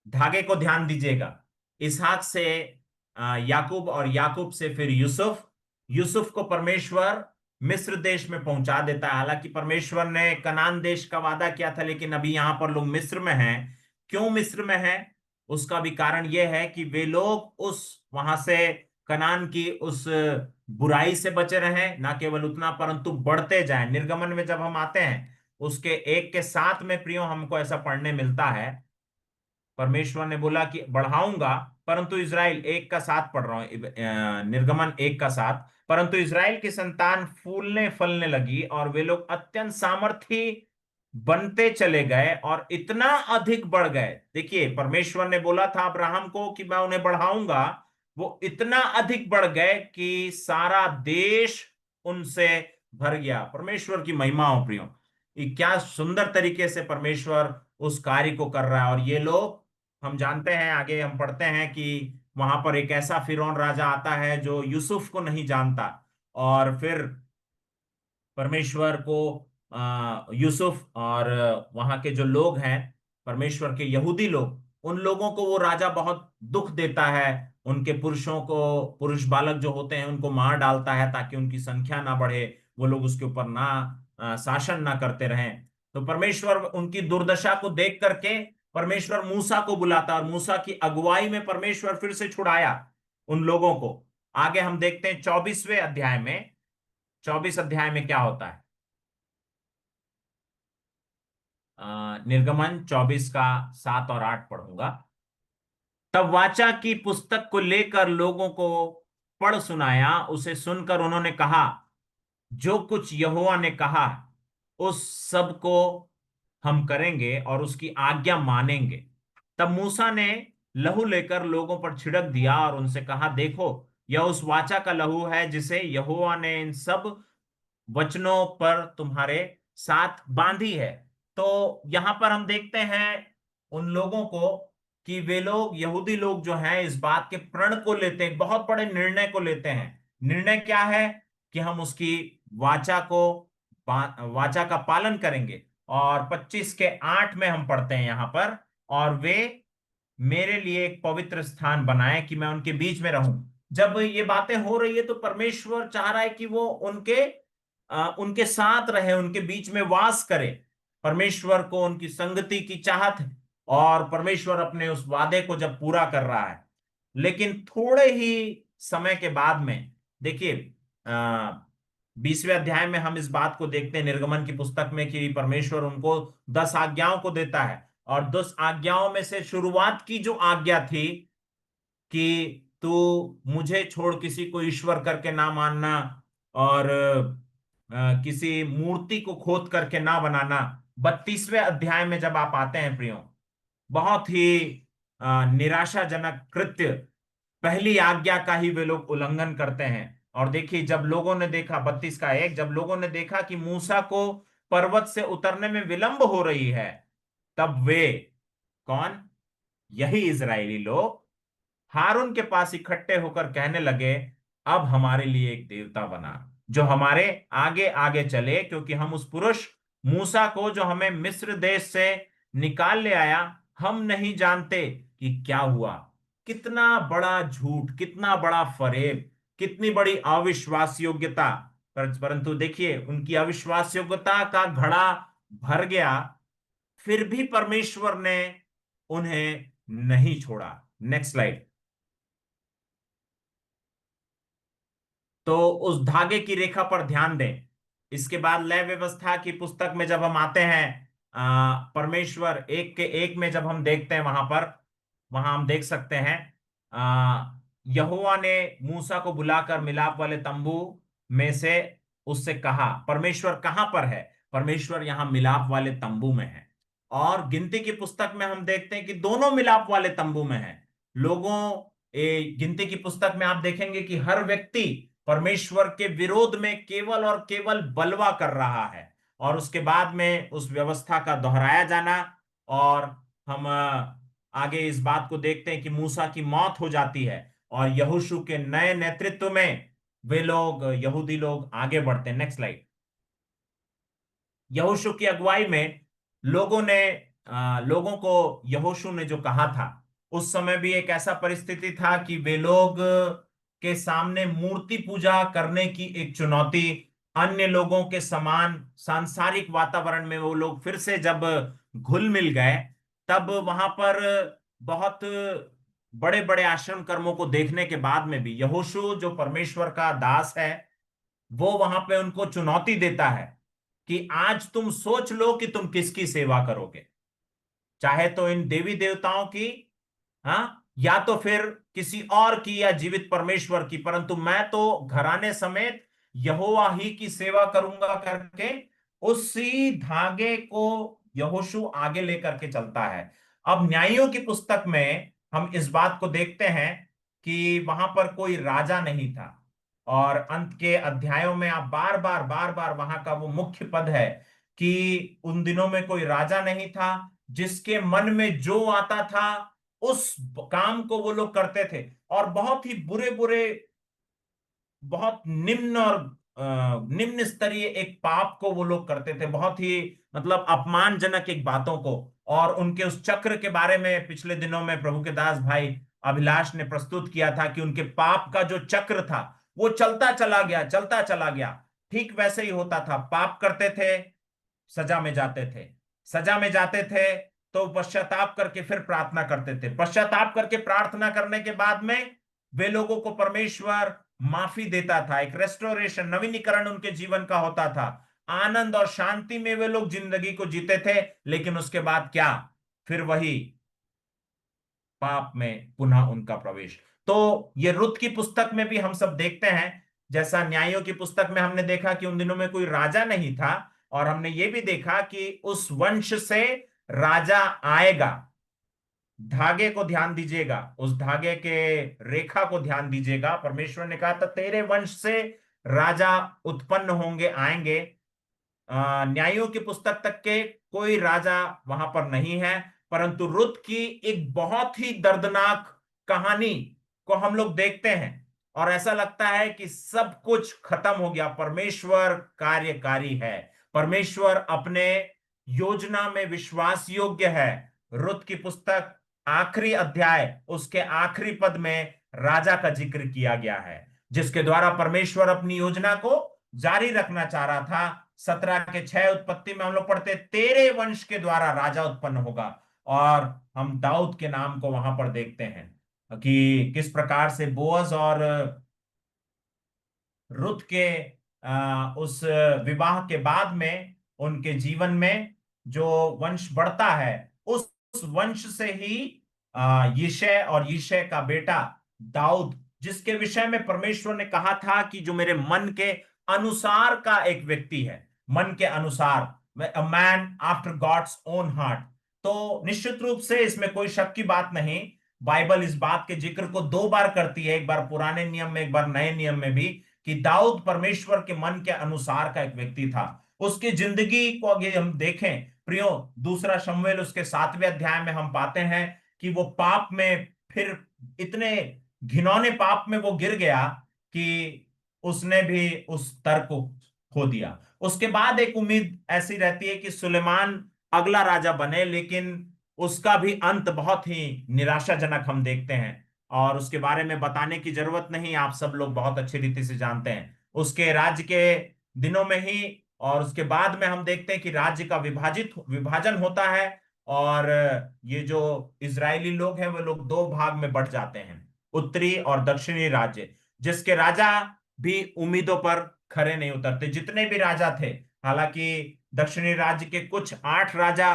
धागे को ध्यान दीजिएगा, इसहाक से याकूब, और याकूब से फिर यूसुफ, यूसुफ को परमेश्वर मिस्र देश में पहुंचा देता है। हालांकि परमेश्वर ने कनान देश का वादा किया था, लेकिन अभी यहां पर लोग मिस्र में हैं। क्यों मिस्र में हैं? उसका भी कारण यह है कि वे लोग उस वहां से कनान की उस बुराई से बचे रहें, ना केवल उतना परंतु बढ़ते जाएं। निर्गमन में जब हम आते हैं उसके 1 के 7 में प्रियो हमको ऐसा पढ़ने मिलता है, परमेश्वर ने बोला कि बढ़ाऊंगा, परंतु इज़राइल 1 का 7 पढ़ रहा हूं, निर्गमन 1 का 7, परंतु इज़राइल की संतान फूलने फलने लगी और वे लोग अत्यंत सामर्थी बनते चले गए और इतना अधिक बढ़ गए। देखिए, परमेश्वर ने बोला था अब्राहम को कि मैं उन्हें बढ़ाऊंगा, वो इतना अधिक बढ़ गए कि सारा देश उनसे भर गया। परमेश्वर की महिमा हो प्रियो, ये क्या सुंदर तरीके से परमेश्वर उस कार्य को कर रहा है। और ये लोग, हम जानते हैं, आगे हम पढ़ते हैं कि वहां पर एक ऐसा फिरौन राजा आता है जो यूसुफ को नहीं जानता, और फिर परमेश्वर को यूसुफ और वहां के जो लोग हैं, परमेश्वर के यहूदी लोग, उन लोगों को वो राजा बहुत दुख देता है। उनके पुरुषों को, पुरुष बालक जो होते हैं उनको मार डालता है ताकि उनकी संख्या ना बढ़े, वो लोग उसके ऊपर ना शासन ना करते रहें। तो परमेश्वर उनकी दुर्दशा को देख करके परमेश्वर मूसा को बुलाता, और मूसा की अगुवाई में परमेश्वर फिर से छुड़ाया उन लोगों को। आगे हम देखते हैं 24वें अध्याय में, 24 अध्याय में क्या होता है। निर्गमन 24 का 7 और 8 पढ़ूंगा। तब वाचा की पुस्तक को लेकर लोगों को पढ़ सुनाया। उसे सुनकर उन्होंने कहा, जो कुछ यहोवा ने कहा उस सब को हम करेंगे और उसकी आज्ञा मानेंगे। तब मूसा ने लहू लेकर लोगों पर छिड़क दिया और उनसे कहा, देखो, यह उस वाचा का लहू है जिसे यहोवा ने इन सब वचनों पर तुम्हारे साथ बांधी है। तो यहां पर हम देखते हैं उन लोगों को कि वे लोग, यहूदी लोग जो हैं, इस बात के प्रण को लेते हैं, बहुत बड़े निर्णय को लेते हैं। निर्णय क्या है? कि हम उसकी वाचा को, वाचा का पालन करेंगे। और 25 के 8 में हम पढ़ते हैं यहां पर, और वे मेरे लिए एक पवित्र स्थान बनाए कि मैं उनके बीच में रहूं। जब ये बातें हो रही है तो परमेश्वर चाह रहा है कि वो उनके साथ रहे, उनके बीच में वास करे। परमेश्वर को उनकी संगति की चाहत है, और परमेश्वर अपने उस वादे को जब पूरा कर रहा है, लेकिन थोड़े ही समय के बाद में, देखिए 20वें अध्याय में हम इस बात को देखते हैं निर्गमन की पुस्तक में, कि परमेश्वर उनको 10 आज्ञाओं को देता है। और 10 आज्ञाओं में से शुरुआत की जो आज्ञा थी कि तू मुझे छोड़ किसी को ईश्वर करके ना मानना, और किसी मूर्ति को खोद करके ना बनाना। 32वें अध्याय में जब आप आते हैं प्रियो, बहुत ही निराशाजनक कृत्य, पहली आज्ञा का ही वे लोग उल्लंघन करते हैं। और देखिए, जब लोगों ने देखा, 32 का 1, जब लोगों ने देखा कि मूसा को पर्वत से उतरने में विलंब हो रही है, तब वे, कौन? यही इजरायली लोग हारून के पास इकट्ठे होकर कहने लगे, अब हमारे लिए एक देवता बना जो हमारे आगे आगे चले, क्योंकि हम उस पुरुष मूसा को, जो हमें मिस्र देश से निकाल ले आया, हम नहीं जानते कि क्या हुआ। कितना बड़ा झूठ, कितना बड़ा फरेब, कितनी बड़ी अविश्वास योग्यता। परंतु देखिए, उनकी अविश्वास योग्यता का घड़ा भर गया, फिर भी परमेश्वर ने उन्हें नहीं छोड़ा। Next slide. तो उस धागे की रेखा पर ध्यान दें। इसके बाद लय व्यवस्था की पुस्तक में जब हम आते हैं, परमेश्वर 1 के 1 में जब हम देखते हैं, वहां हम देख सकते हैं, यहोवा ने मूसा को बुलाकर मिलाप वाले तंबू में से उससे कहा। परमेश्वर कहां पर है? परमेश्वर यहां मिलाप वाले तंबू में है। और गिनती की पुस्तक में हम देखते हैं कि दोनों मिलाप वाले तंबू में है। गिनती की पुस्तक में आप देखेंगे कि हर व्यक्ति परमेश्वर के विरोध में केवल और केवल बलवा कर रहा है। और उसके बाद में उस व्यवस्था का दोहराया जाना, और हम आगे इस बात को देखते हैं कि मूसा की मौत हो जाती है, और यहोशू के नए नेतृत्व में वे लोग, यहूदी लोग आगे बढ़ते हैं। Next slide. यहोशू की अगुवाई में लोगों को यहोशू ने जो कहा था, उस समय भी एक ऐसा परिस्थिति था कि वे लोग के सामने मूर्ति पूजा करने की एक चुनौती, अन्य लोगों के समान सांसारिक वातावरण में वो लोग फिर से जब घुल मिल गए, तब वहां पर बहुत बड़े बड़े आश्रम कर्मों को देखने के बाद में भी यहोशू, जो परमेश्वर का दास है, वो वहां पे उनको चुनौती देता है कि आज तुम सोच लो कि तुम किसकी सेवा करोगे, चाहे तो इन देवी देवताओं की, हाँ, या तो फिर किसी और की, या जीवित परमेश्वर की, परंतु मैं तो घराने समेत यहोवा ही की सेवा करूंगा करके उसी धागे को यहोशू आगे लेकर के चलता है। अब न्यायियों की पुस्तक में हम इस बात को देखते हैं कि वहां पर कोई राजा नहीं था, और अंत के अध्यायों में आप बार बार वहां का वो मुख्य पद है कि उन दिनों में कोई राजा नहीं था, जिसके मन में जो आता था उस काम को वो लोग करते थे, और बहुत ही बुरे बुरे, बहुत निम्न और निम्न स्तरीय एक पाप को वो लोग करते थे, बहुत ही मतलब अपमानजनक एक बातों को। और उनके उस चक्र के बारे में पिछले दिनों में प्रभु के दास भाई अभिलाष ने प्रस्तुत किया था कि उनके पाप का जो चक्र था वो चलता चला गया, चलता चला गया। ठीक वैसे ही होता था, पाप करते थे, सजा में जाते थे, सजा में जाते थे तो पश्चाताप करके फिर प्रार्थना करते थे, पश्चाताप करके प्रार्थना करने के बाद में वे लोगों को परमेश्वर माफी देता था, एक रेस्टोरेशन, नवीनीकरण उनके जीवन का होता था, आनंद और शांति में वे लोग जिंदगी को जीते थे। लेकिन उसके बाद क्या? फिर वही पाप में पुनः उनका प्रवेश। तो ये रुत की पुस्तक में भी हम सब देखते हैं, जैसा न्यायों की पुस्तक में हमने देखा कि उन दिनों में कोई राजा नहीं था, और हमने ये भी देखा कि उस वंश से राजा आएगा। धागे को ध्यान दीजिएगा, उस धागे के रेखा को ध्यान दीजिएगा। परमेश्वर ने कहा था तेरे वंश से राजा उत्पन्न होंगे, आएंगे। न्यायों की पुस्तक तक के कोई राजा वहां पर नहीं है, परंतु रुत की एक बहुत ही दर्दनाक कहानी को हम लोग देखते हैं, और ऐसा लगता है कि सब कुछ खत्म हो गया। परमेश्वर कार्यकारी है, परमेश्वर अपने योजना में विश्वास योग्य है। रुत की पुस्तक आखिरी अध्याय, उसके आखिरी पद में राजा का जिक्र किया गया है, जिसके द्वारा परमेश्वर अपनी योजना को जारी रखना चाह रहा था। 17 के 6 उत्पत्ति में हम लोग पढ़ते तेरे वंश के द्वारा राजा उत्पन्न होगा, और हम दाऊद के नाम को वहां पर देखते हैं कि किस प्रकार से बोअज और रुत के उस विवाह के बाद में उनके जीवन में जो वंश बढ़ता है, उस वंश से ही यिशै और यिशै का बेटा दाऊद, जिसके विषय में परमेश्वर ने कहा था कि जो मेरे मन के अनुसार का एक व्यक्ति है, मन के अनुसार, a man after God's own heart. तो निश्चित रूप से इसमें कोई शक की बात नहीं, बाइबल इस बात के जिक्र को 2 बार करती है, एक बार पुराने नियम में, एक बार नए नियम में भी, कि दाऊद परमेश्वर के मन के अनुसार का एक व्यक्ति था। उसकी जिंदगी को अगर हम देखें प्रियो, 2 शमूएल उसके 7वें अध्याय में हम पाते हैं कि वो पाप में, फिर इतने घिनौने पाप में वो गिर गया कि उसने भी उस स्तर को खो दिया। उसके बाद एक उम्मीद ऐसी रहती है कि सुलेमान अगला राजा बने, लेकिन उसका भी अंत बहुत ही निराशाजनक हम देखते हैं, और उसके बारे में बताने की जरूरत नहीं, आप सब लोग बहुत अच्छी रीति से जानते हैं। उसके राज्य के दिनों में ही और उसके बाद में हम देखते हैं कि राज्य का विभाजन होता है, और ये जो इजरायली लोग हैं वो लोग 2 भाग में बढ़ जाते हैं, उत्तरी और दक्षिणी राज्य, जिसके राजा भी उम्मीदों पर खरे नहीं उतरते। जितने भी राजा थे, हालांकि दक्षिणी राज्य के कुछ 8 राजा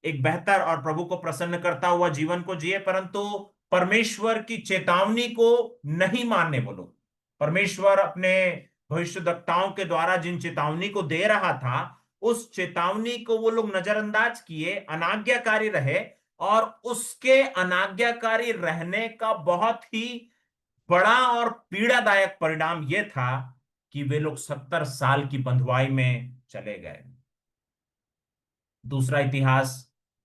एक बेहतर और प्रभु को प्रसन्न करता हुआ जीवन को जिए, परंतु परमेश्वर की चेतावनी को नहीं मानने वो लोग, परमेश्वर अपने भविष्यद्वक्ताओं के द्वारा जिन चेतावनी को दे रहा था, उस चेतावनी को वो लोग नजरअंदाज किए, अनाज्ञाकारी रहे, और उसके अनाज्ञाकारी रहने का बहुत ही बड़ा और पीड़ादायक परिणाम यह था कि वे लोग 70 साल की बंधुआई में चले गए। दूसरा इतिहास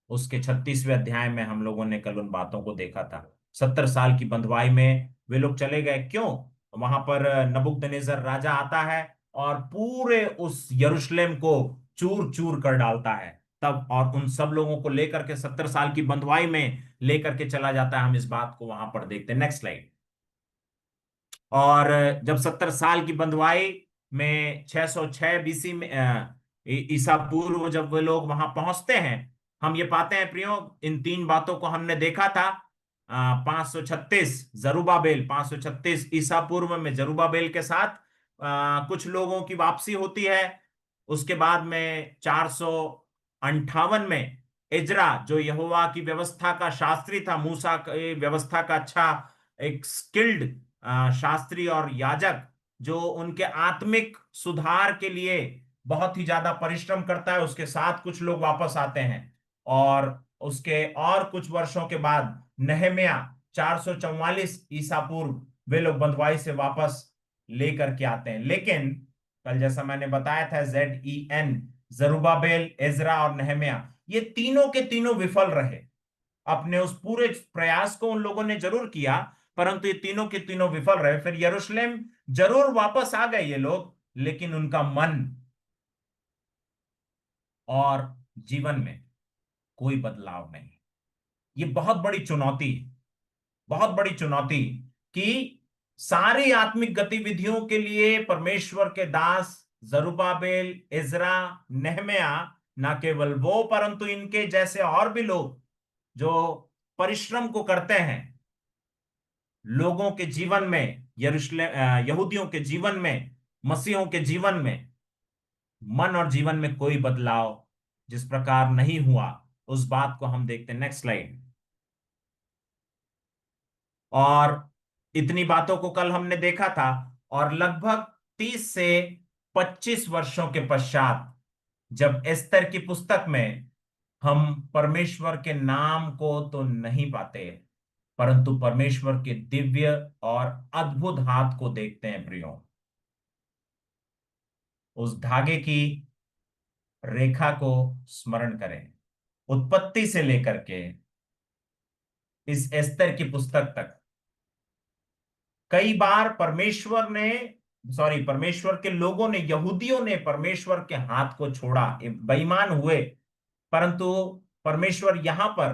उसके 36वें अध्याय में हम लोगों ने कल उन बातों को देखा था। 70 साल की बंधुआई में वे लोग चले गए। क्यों? वहां पर नबूकदनेस्सर राजा आता है और पूरे उस यरूशलेम को चूर चूर कर डालता है तब, और उन सब लोगों को लेकर के 70 साल की बंधुआई में लेकर के चला जाता है। हम इस बात को वहां पर देखते हैं। Next slide. और जब 70 साल की बंधुआई में 606 बीसी में ईसा पूर्व जब वे लोग वहां पहुंचते हैं, हम ये पाते हैं प्रियो, इन 3 बातों को हमने देखा था। 536 जरूबाबेल, 536 ईसा पूर्व में जरूबाबेल के साथ कुछ लोगों की वापसी होती है। उसके बाद में 458 में इजरा, जो यहोवा की व्यवस्था का शास्त्री था, मूसा की व्यवस्था का अच्छा एक स्किल्ड शास्त्री और याजक, जो उनके आत्मिक सुधार के लिए बहुत ही ज्यादा परिश्रम करता है, उसके साथ कुछ लोग वापस आते हैं। और उसके और कुछ वर्षों के बाद नहम्याह 444 ईसा पूर्व वे लोग बंधुआई से वापस लेकर के आते हैं। लेकिन कल जैसा मैंने बताया था, ZEN, जरुब्बाबेल, एजरा और नहम्याह, ये तीनों के तीनों विफल रहे। अपने उस पूरे प्रयास को उन लोगों ने जरूर किया, परंतु ये तीनों के तीनों विफल रहे। फिर यरूशलेम जरूर वापस आ गए ये लोग, लेकिन उनका मन और जीवन में कोई बदलाव नहीं। ये बहुत बड़ी चुनौती, बहुत बड़ी चुनौती, कि सारी आत्मिक गतिविधियों के लिए परमेश्वर के दास जरुब्बाबेल, इज़रा, नहम्याह, ना केवल वो परंतु इनके जैसे और भी लोग जो परिश्रम को करते हैं, लोगों के जीवन में, यहूदियों के जीवन में, मसीहों के जीवन में, मन और जीवन में कोई बदलाव जिस प्रकार नहीं हुआ, उस बात को हम देखते हैं। Next slide. और इतनी बातों को कल हमने देखा था, और लगभग 30 से 25 वर्षों के पश्चात जब एस्तर की पुस्तक में हम परमेश्वर के नाम को तो नहीं पाते, परंतु परमेश्वर के दिव्य और अद्भुत हाथ को देखते हैं प्रियो। उस धागे की रेखा को स्मरण करें, उत्पत्ति से लेकर के इस एस्तर की पुस्तक तक कई बार परमेश्वर के लोगों ने, यहूदियों ने परमेश्वर के हाथ को छोड़ा, बेईमान हुए, परंतु परमेश्वर यहां पर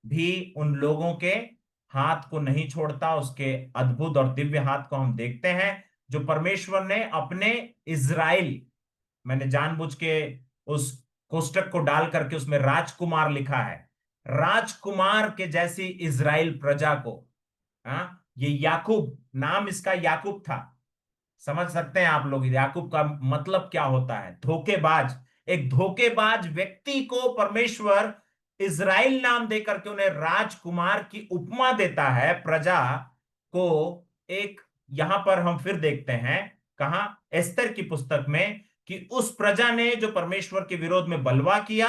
भी उन लोगों के हाथ को नहीं छोड़ता। उसके अद्भुत और दिव्य हाथ को हम देखते हैं, जो परमेश्वर ने अपने इज़राइल, मैंने जानबूझ के उस कोष्टक को डाल करके उसमें राजकुमार लिखा है, राजकुमार के जैसी इज़राइल प्रजा को, ये याकूब, नाम इसका याकूब था। समझ सकते हैं आप लोग याकूब का मतलब क्या होता है? धोखेबाज। एक धोखेबाज व्यक्ति को परमेश्वर इज़राइल नाम देकर के उन्हें राजकुमार की उपमा देता है, प्रजा को। एक यहां पर हम फिर देखते हैं, कहां? एस्तर की पुस्तक में, कि उस प्रजा ने जो परमेश्वर के विरोध में बलवा किया,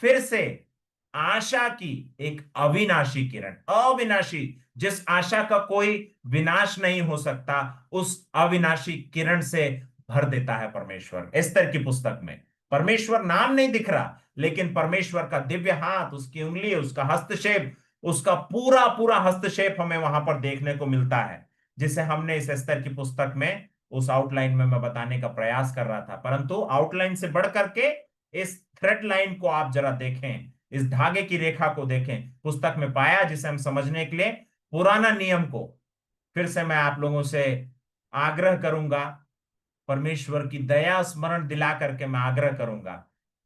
फिर से आशा की एक अविनाशी किरण, अविनाशी, जिस आशा का कोई विनाश नहीं हो सकता, उस अविनाशी किरण से भर देता है परमेश्वर। एस्तर की पुस्तक में परमेश्वर नाम नहीं दिख रहा, लेकिन परमेश्वर का दिव्य हाथ, उसकी उंगली, उसका हस्तक्षेप, उसका पूरा पूरा हस्तक्षेप हमें वहां पर देखने को मिलता है, जिसे हमने इस एस्तर की पुस्तक में, उस आउटलाइन में मैं बताने का प्रयास कर रहा था। परंतु आउटलाइन से बढ़ करके इस थ्रेड लाइन को आप जरा देखें, इस धागे की रेखा को देखें, पुस्तक में पाया, जिसे हम समझने के लिए पुराना नियम को फिर से मैं आप लोगों से आग्रह करूंगा, परमेश्वर की दया स्मरण दिला करके मैं आग्रह करूंगा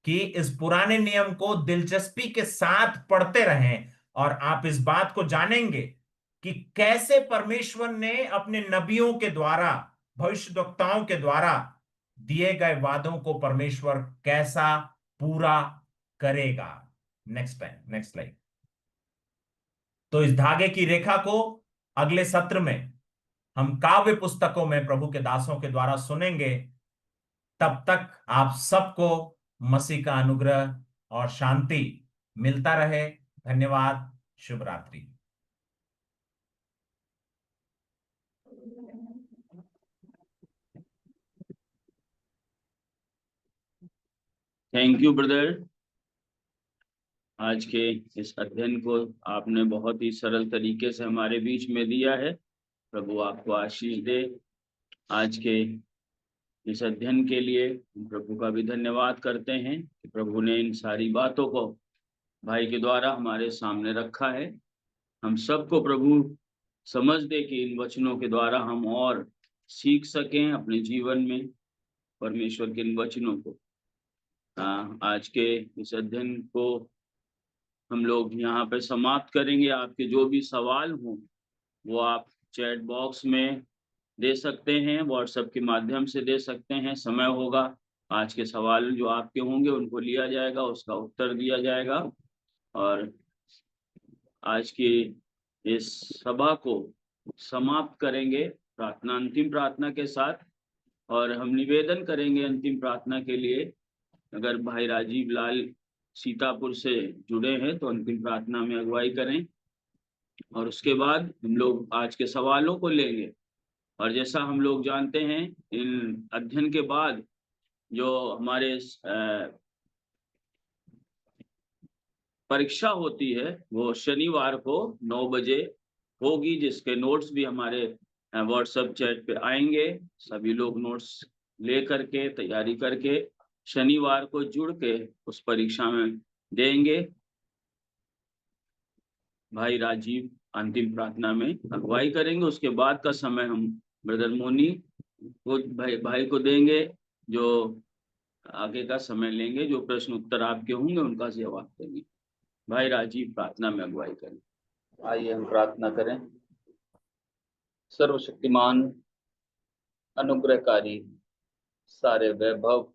कि इस पुराने नियम को दिलचस्पी के साथ पढ़ते रहें, और आप इस बात को जानेंगे कि कैसे परमेश्वर ने अपने नबियों के द्वारा, भविष्यद्वक्ताओं के द्वारा दिए गए वादों को परमेश्वर कैसा पूरा करेगा। Next time, next slide. तो इस धागे की रेखा को अगले सत्र में हम काव्य पुस्तकों में प्रभु के दासों के द्वारा सुनेंगे। तब तक आप सबको मसीह का अनुग्रह और शांति मिलता रहे। धन्यवाद। शुभ रात्रि। Thank you brother. आज के इस अध्ययन को आपने बहुत ही सरल तरीके से हमारे बीच में दिया है। प्रभु आपको आशीष दे। आज के इस अध्ययन के लिए प्रभु का भी धन्यवाद करते हैं कि प्रभु ने इन सारी बातों को भाई के द्वारा हमारे सामने रखा है। हम सबको प्रभु समझ दे कि इन वचनों के द्वारा हम और सीख सकें अपने जीवन में परमेश्वर के इन वचनों को। आज के इस अध्ययन को हम लोग यहाँ पे समाप्त करेंगे। आपके जो भी सवाल हों वो आप चैट बॉक्स में दे सकते हैं, व्हाट्सएप के माध्यम से दे सकते हैं। समय होगा आज के सवाल जो आपके होंगे उनको लिया जाएगा, उसका उत्तर दिया जाएगा। और आज की इस सभा को समाप्त करेंगे प्रार्थना, अंतिम प्रार्थना के साथ। और हम निवेदन करेंगे अंतिम प्रार्थना के लिए, अगर भाई राजीव लाल सीतापुर से जुड़े हैं तो अंतिम प्रार्थना में अगुवाई करें, और उसके बाद हम लोग आज के सवालों को लेंगे। और जैसा हम लोग जानते हैं, इन अध्ययन के बाद जो हमारे परीक्षा होती है वो शनिवार को 9 बजे होगी, जिसके नोट्स भी हमारे व्हाट्सएप चैट पे आएंगे। सभी लोग नोट्स ले करके तैयारी करके शनिवार को जुड़ के उस परीक्षा में देंगे। भाई राजीव अंतिम प्रार्थना में अगुवाई करेंगे। उसके बाद का समय हम ब्रदर मोनी को भाई को देंगे, जो आगे का समय लेंगे, जो प्रश्न उत्तर आपके होंगे उनका जवाब देंगे। भाई राजीव प्रार्थना में अगुवाई करें। आइए हम प्रार्थना करें। सर्वशक्तिमान, अनुग्रहकारी, सारे वैभव,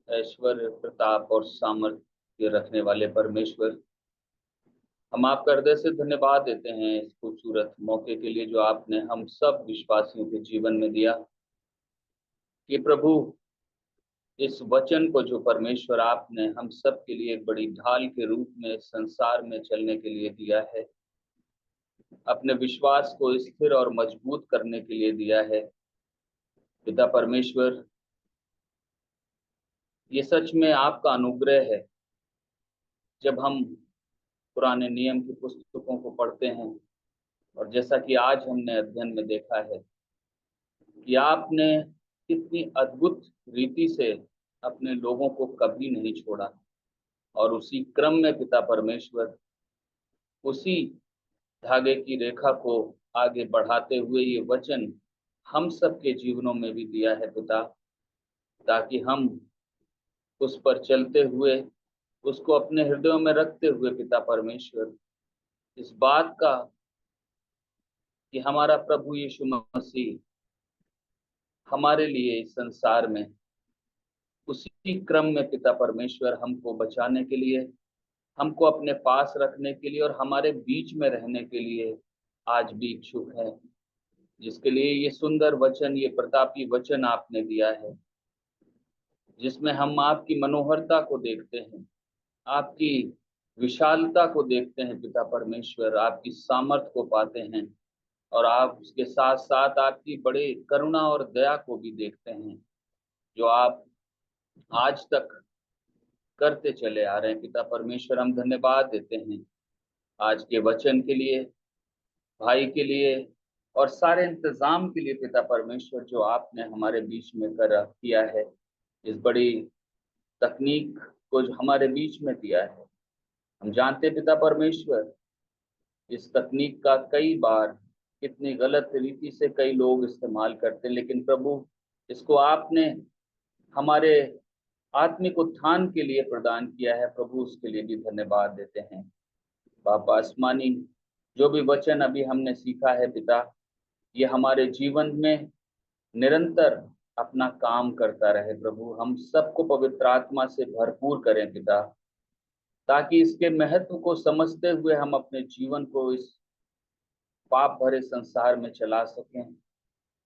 ऐश्वर्य, प्रताप और सामर्थ्य रखने वाले परमेश्वर, हम आपका हृदय से धन्यवाद देते हैं इस खूबसूरत मौके के लिए जो आपने हम सब विश्वासियों के जीवन में दिया। कि प्रभु, इस वचन को जो परमेश्वर आपने हम सब के लिए एक बड़ी ढाल के रूप में संसार में चलने के लिए दिया है, अपने विश्वास को स्थिर और मजबूत करने के लिए दिया है। पिता परमेश्वर, ये सच में आपका अनुग्रह है। जब हम पुराने नियम की पुस्तकों को पढ़ते हैं, और जैसा कि आज हमने अध्ययन में देखा है कि आपने कितनी अद्भुत रीति से अपने लोगों को कभी नहीं छोड़ा, और उसी क्रम में पिता परमेश्वर उसी धागे की रेखा को आगे बढ़ाते हुए ये वचन हम सब के जीवनों में भी दिया है पिता, ताकि हम उस पर चलते हुए, उसको अपने हृदयों में रखते हुए पिता परमेश्वर, इस बात का कि हमारा प्रभु यीशु मसीह हमारे लिए इस संसार में उसी क्रम में पिता परमेश्वर हमको बचाने के लिए, हमको अपने पास रखने के लिए और हमारे बीच में रहने के लिए आज भी इच्छुक है, जिसके लिए ये सुंदर वचन, ये प्रतापी वचन आपने दिया है, जिसमें हम आपकी मनोहरता को देखते हैं, आपकी विशालता को देखते हैं पिता परमेश्वर, आपकी सामर्थ को पाते हैं, और आप उसके साथ साथ आपकी बड़े करुणा और दया को भी देखते हैं, जो आप आज तक करते चले आ रहे हैं। पिता परमेश्वर, हम धन्यवाद देते हैं आज के वचन के लिए, भाई के लिए और सारे इंतजाम के लिए पिता परमेश्वर, जो आपने हमारे बीच में किया है, इस बड़ी तकनीक को जो हमारे बीच में दिया है। हम जानते पिता परमेश्वर, इस तकनीक का कई बार कितनी गलत रीति से कई लोग इस्तेमाल करते हैं, लेकिन प्रभु, इसको आपने हमारे आत्मिक उत्थान के लिए प्रदान किया है। प्रभु, उसके लिए भी धन्यवाद देते हैं। बाबा आसमानी, जो भी वचन अभी हमने सीखा है पिता, ये हमारे जीवन में निरंतर अपना काम करता रहे। प्रभु, हम सबको पवित्र आत्मा से भरपूर करें पिता, ताकि इसके महत्व को समझते हुए हम अपने जीवन को इस पाप भरे संसार में चला सकें,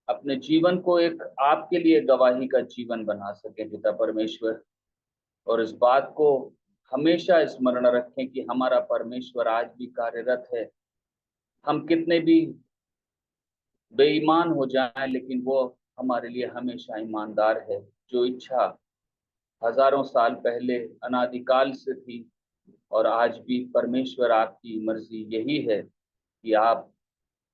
अपने जीवन को एक आपके लिए गवाही का जीवन बना सकें पिता परमेश्वर। और इस बात को हमेशा स्मरण रखें कि हमारा परमेश्वर आज भी कार्यरत है। हम कितने भी बेईमान हो जाएं, लेकिन वो हमारे लिए हमेशा ईमानदार है। जो इच्छा हजारों साल पहले अनादिकाल से थी, और आज भी परमेश्वर आपकी मर्जी यही है कि आप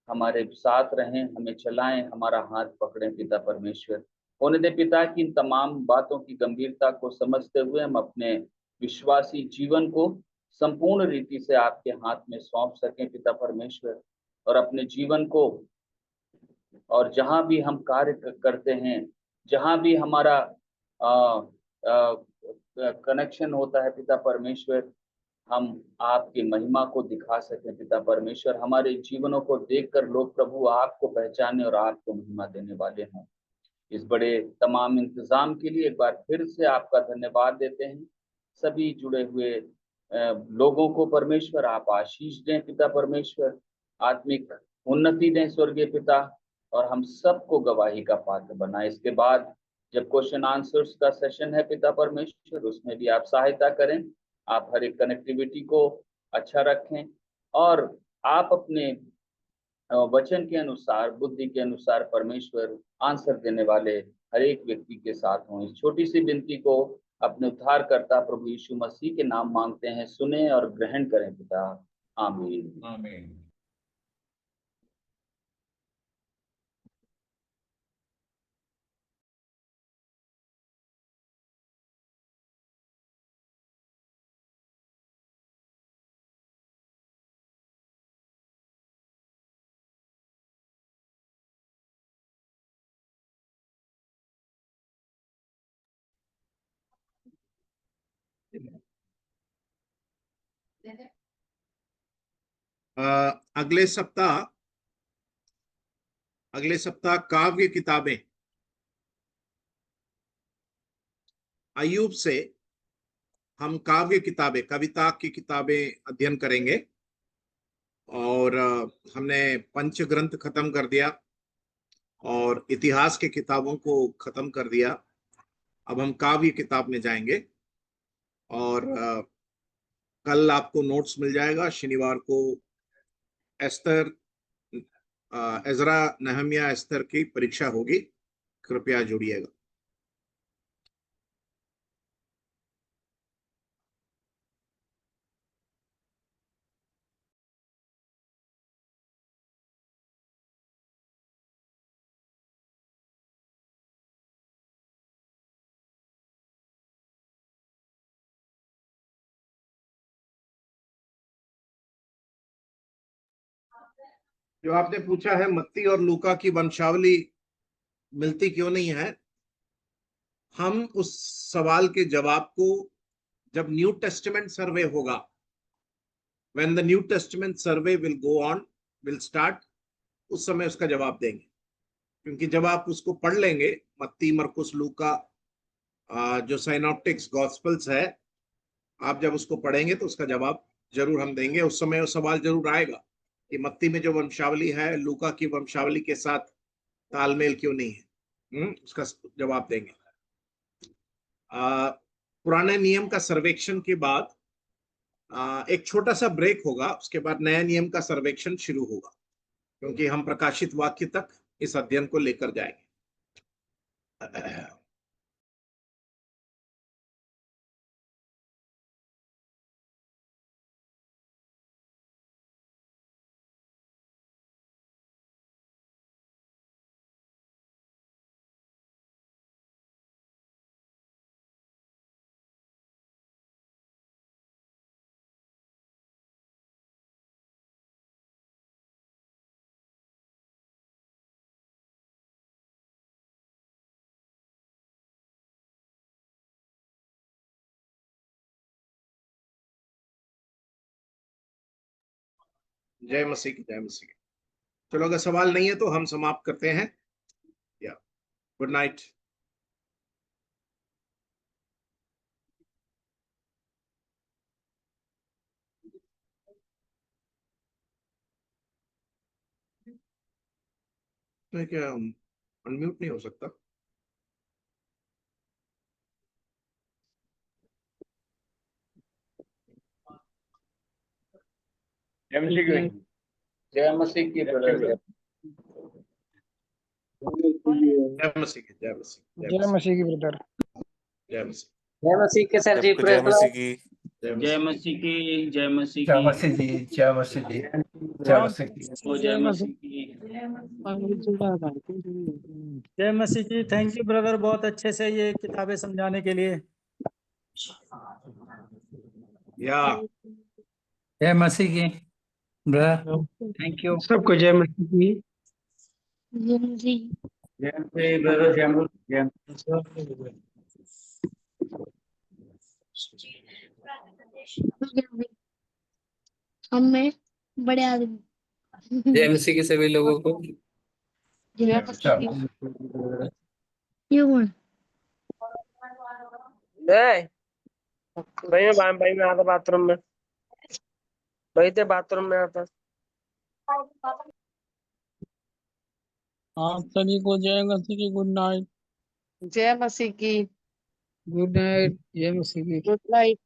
हमारे साथ रहें, हमें चलाएं, हमारा हाथ पकड़ें पिता परमेश्वर। होने दे पिता कि इन तमाम बातों की गंभीरता को समझते हुए हम अपने विश्वासी जीवन को संपूर्ण रीति से आपके हाथ में सौंप सकें पिता परमेश्वर, और अपने जीवन को, और जहां भी हम कार्य करते हैं, जहां भी हमारा कनेक्शन होता है पिता परमेश्वर, हम आपकी महिमा को दिखा सकें पिता परमेश्वर। हमारे जीवनों को देखकर लोग प्रभु आपको पहचाने और आपको महिमा देने वाले हों। इस बड़े तमाम इंतजाम के लिए एक बार फिर से आपका धन्यवाद देते हैं। सभी जुड़े हुए लोगों को परमेश्वर आप आशीष दें पिता परमेश्वर, आत्मिक उन्नति दें स्वर्गीय पिता, और हम सबको गवाही का पात्र बनाए। इसके बाद जब क्वेश्चन आंसर्स का सेशन है पिता परमेश्वर, उसमें भी आप सहायता करें। आप हर एक कनेक्टिविटी को अच्छा रखें, और आप अपने वचन के अनुसार, बुद्धि के अनुसार परमेश्वर आंसर देने वाले हर एक व्यक्ति के साथ हों। इस छोटी सी विनती को अपने उद्धारकर्ता प्रभु यीशु मसीह के नाम मांगते हैं, सुने और ग्रहण करें पिता। आमीन। आमीन। अगले सप्ताह काव्य किताबें अय्यूब से हम काव्य किताबें, कविता की किताबें अध्ययन करेंगे। और हमने पंचग्रंथ खत्म कर दिया और इतिहास के किताबों को खत्म कर दिया। अब हम काव्य किताब में जाएंगे और कल आपको नोट्स मिल जाएगा। शनिवार को एस्तर, एजरा, नहम्या, एस्तर की परीक्षा होगी, कृपया जुड़िएगा। जो आपने पूछा है मत्ती और लूका की वंशावली मिलती क्यों नहीं है, हम उस सवाल के जवाब को जब न्यू टेस्टामेंट सर्वे होगा, when the new testament survey will go on, will start, उस समय उसका जवाब देंगे। क्योंकि जब आप उसको पढ़ लेंगे, मत्ती, मरकुस, लूका, जो साइनॉप्टिक्स गॉस्पेल्स है, आप जब उसको पढ़ेंगे तो उसका जवाब जरूर हम देंगे। उस समय वो सवाल जरूर आएगा कि मत्ती में जो वंशावली है लूका की वंशावली के साथ तालमेल क्यों नहीं है। उसका जवाब देंगे। पुराने नियम का सर्वेक्षण के बाद एक छोटा सा ब्रेक होगा, उसके बाद नया नियम का सर्वेक्षण शुरू होगा, क्योंकि हम प्रकाशित वाक्य तक इस अध्ययन को लेकर जाएंगे। जय मसीह की, जय मसीह की। चलो, अगर सवाल नहीं है तो हम समाप्त करते हैं। या गुड नाइट। क्या अनम्यूट नहीं हो सकता? जय मसीह की, जय मसीह की ब्रदर। जय मसीह की, जय मसीह, जय मसीह की ब्रदर। जय मसीह, जय मसीह के सर जी। जय मसीह की। जय मसीह की, जय मसीह जय की, मसीह जी, जय मसीह जी, जय मसीह की। ओ जय मसीह की। जय मसीह की। थैंक यू ब्रदर, बहुत अच्छे से ये किताबें समझाने के लिए। या जय मसीह की ब्रदर, थैंक यू। सबको जय मसीह की। जय मसीह। जय मसीह ब्रदर, जय मसीह। हम में बड़े आदमी। जय मसीह के सभी लोगों को। जय मसीह की। ये कौन? भाई मैं आता बाथरूम में, भाई थे बाथरूम में आता। आप सभी को जय मसीह की। Good night. जय मसीह की। Good night. जय मसीह की। Good night.